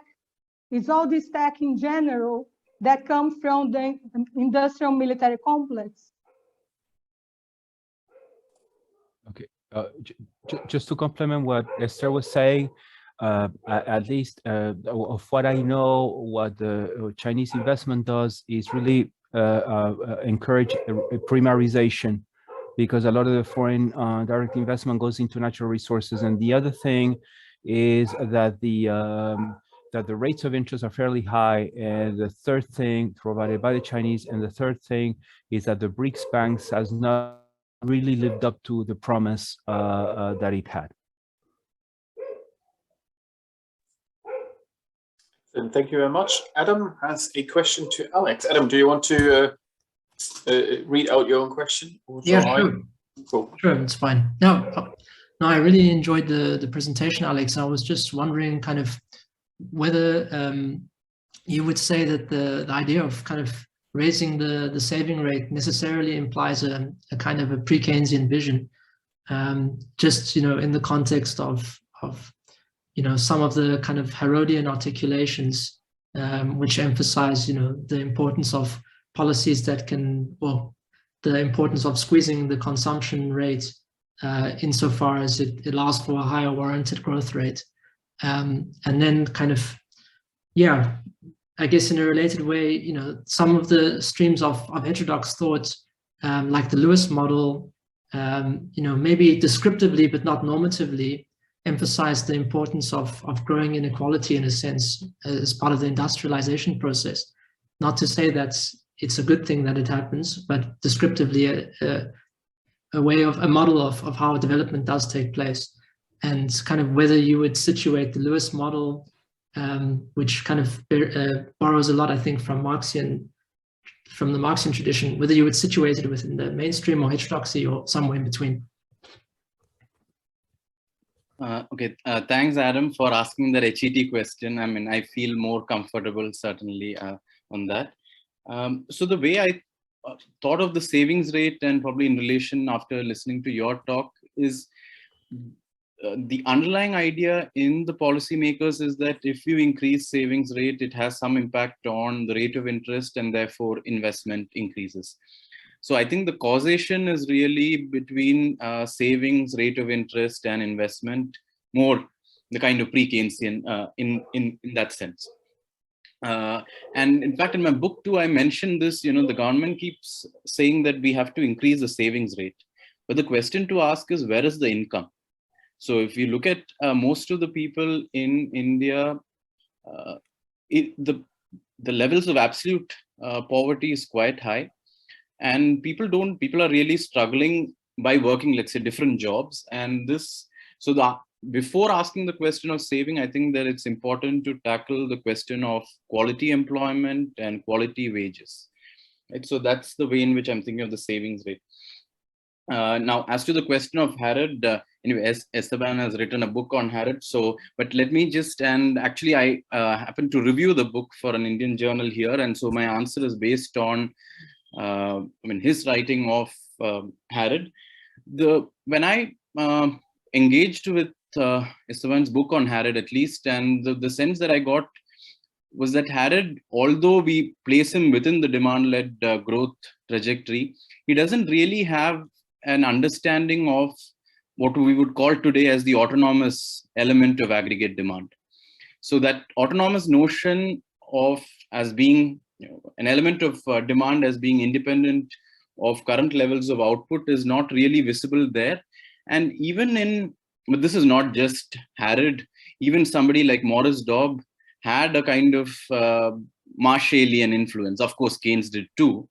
It's all this tech in general that comes from the industrial military complex. Okay, just to complement what Esther was saying, at least of what I know, what the Chinese investment does is really encourage a primarization, because a lot of the foreign direct investment goes into natural resources. And the other thing is that the rates of interest are fairly high. And the third thing provided by the Chinese, and the third thing is that the BRICS banks has not really lived up to the promise that it had. And thank you very much. Adam has a question to Alex. Adam, do you want to read out your own question? Yeah, sure. Cool. Sure, it's fine. No, No, I really enjoyed the presentation, Alex. I was just wondering kind of whether you would say that the idea of kind of raising the saving rate necessarily implies a kind of a pre-Keynesian vision, just, in the context of some of the kind of Herodian articulations, which emphasize, the importance of policies that can, well, the importance of squeezing the consumption rate insofar as it allows for a higher warranted growth rate. And then kind of, yeah, I guess in a related way, some of the streams of heterodox thought, like the Lewis model, maybe descriptively but not normatively, emphasize the importance of growing inequality in a sense as part of the industrialization process. Not to say that it's a good thing that it happens, but descriptively a way of a model of how development does take place, and kind of whether you would situate the Lewis model, which kind of borrows a lot, I think, from the Marxian tradition, whether you would situate it within the mainstream or heterodoxy or somewhere in between. Okay, thanks, Adam, for asking that HET question. I mean, I feel more comfortable certainly on that. So the way I thought of the savings rate, and probably in relation after listening to your talk, is the underlying idea in the policymakers is that if you increase savings rate, it has some impact on the rate of interest and therefore investment increases. So I think the causation is really between savings, rate of interest, and investment, more the kind of pre-Keynesian in that sense. And in fact, in my book too, I mentioned this, the government keeps saying that we have to increase the savings rate. But the question to ask is, where is the income? So if you look at most of the people in India, the levels of absolute poverty is quite high. And people are really struggling by working, let's say, different jobs. And before asking the question of saving, I think that it's important to tackle the question of quality employment and quality wages. Right? So that's the way in which I'm thinking of the savings rate. Now, as to the question of Harrod, anyway, Esteban has written a book on Harrod. But let me and actually I happened to review the book for an Indian journal here. And so my answer is based on his writing of Harrod. When I engaged with Esteban's book on Harrod, at least, and the sense that I got was that Harrod, although we place him within the demand-led growth trajectory, he doesn't really have an understanding of what we would call today as the autonomous element of aggregate demand. So that autonomous notion of as being an element of demand as being independent of current levels of output is not really visible there. And even but this is not just Harrod, even somebody like Morris Dobb had a kind of Marshallian influence. Of course, Keynes did too.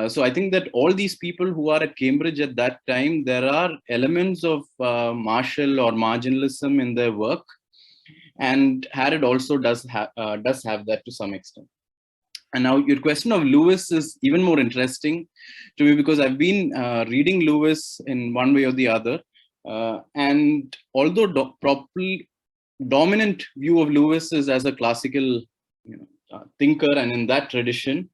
So I think that all these people who are at Cambridge at that time, there are elements of Marshall or marginalism in their work. And Harrod also does have that to some extent. And now your question of Lewis is even more interesting to me, because I've been reading Lewis in one way or the other. And although dominant view of Lewis is as a classical thinker and in that tradition,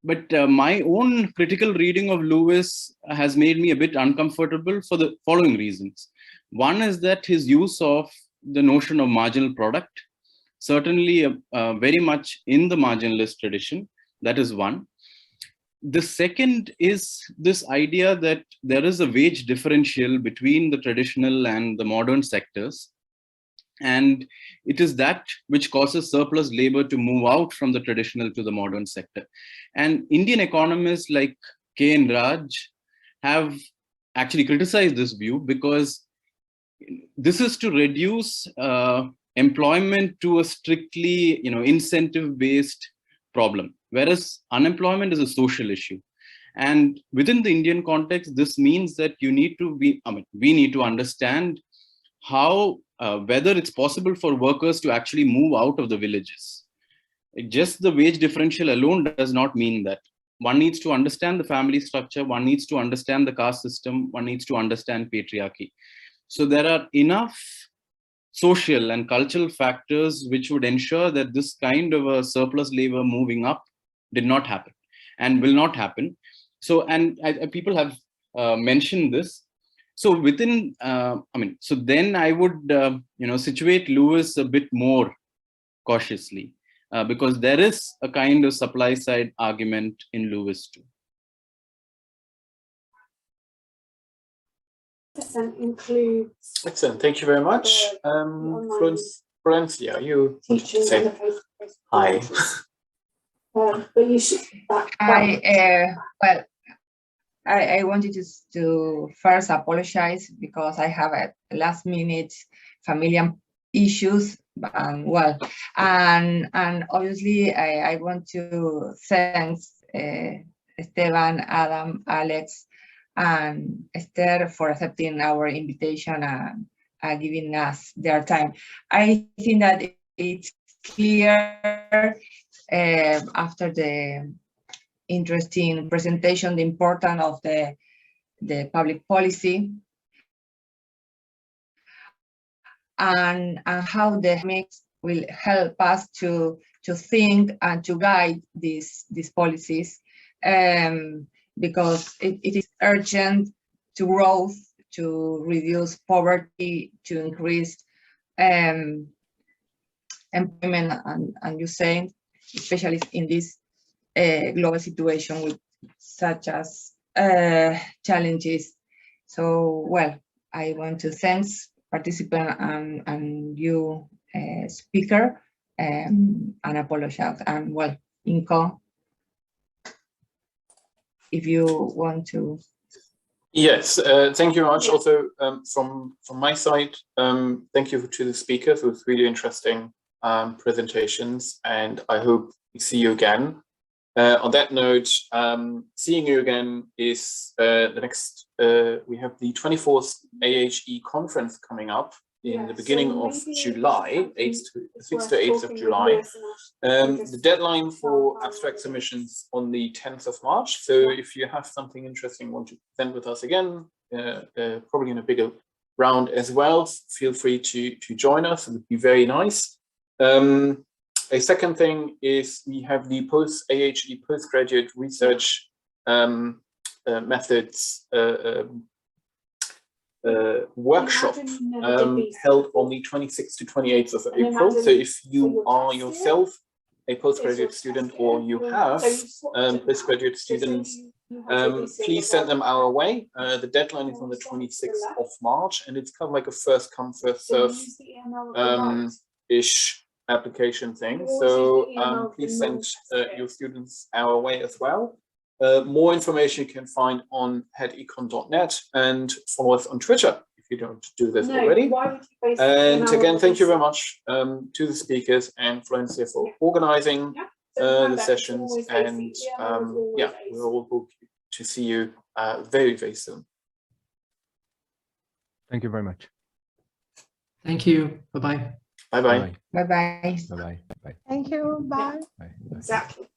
but my own critical reading of Lewis has made me a bit uncomfortable for the following reasons. One is that his use of the notion of marginal product, certainly very much in the marginalist tradition, that is one. The second is this idea that there is a wage differential between the traditional and the modern sectors. And it is that which causes surplus labor to move out from the traditional to the modern sector. And Indian economists like K. and Raj have actually criticized this view, because this is to reduce employment to a strictly incentive-based problem, whereas unemployment is a social issue. And within the Indian context, this means that we need to understand how whether it's possible for workers to actually move out of the villages. Just the wage differential alone does not mean that. one needs to understand the family structure, one needs to understand the caste system, one needs to understand patriarchy. So there are enough social and cultural factors which would ensure that this kind of a surplus labor moving up did not happen and will not happen. So, and people have mentioned this. So within, so then I would, situate Lewis a bit more cautiously, because there is a kind of supply side argument in Lewis too. Includes Excellent. Thank you very much. Florencia, you teaching say and the face-to-face hi. But you should. Well, I wanted to first apologize because I have a last minute familial issues, and obviously I want to thank Esteban, Adam, Alex, and Esther for accepting our invitation and giving us their time. I think that it's clear after the interesting presentation, the importance of the public policy and how the mix will help us to think and to guide these policies, because it is urgent to growth, to reduce poverty, to increase employment, and you say, especially in this global situation with such as challenges. So, well, I want to thank participant and you speaker, and apologize. And well, Inco, if you want to. Yes, thank you very much. Also, from my side, thank you to the speakers. It was really interesting presentations, and I hope we see you again. On that note, seeing you again is the next, we have the 24th AHE conference coming up in the beginning of July, 6th to 8th of July. The deadline for abstract submissions on the 10th of March. So if you have something interesting you want to present with us again, probably in a bigger round as well, feel free to join us. It would be very nice. A second thing is we have the AHE postgraduate research methods workshop held on the 26th to 28th of April. So if you are yourself a postgraduate student or you have postgraduate students, please send them our way. The deadline is on the 26th of March, and it's kind of like a first come, first serve ish application thing. So please send your students our way as well. More information you can find on headecon.net and follow us on Twitter if you don't do this already. And again, thank you very much to the speakers and Florencia for organizing the sessions. And yeah, we all hope to see you very, very soon. Thank you very much. Thank you. Bye-bye. Bye-bye. Bye-bye. Bye-bye. Bye-bye. Thank you. Bye. Bye. Exactly.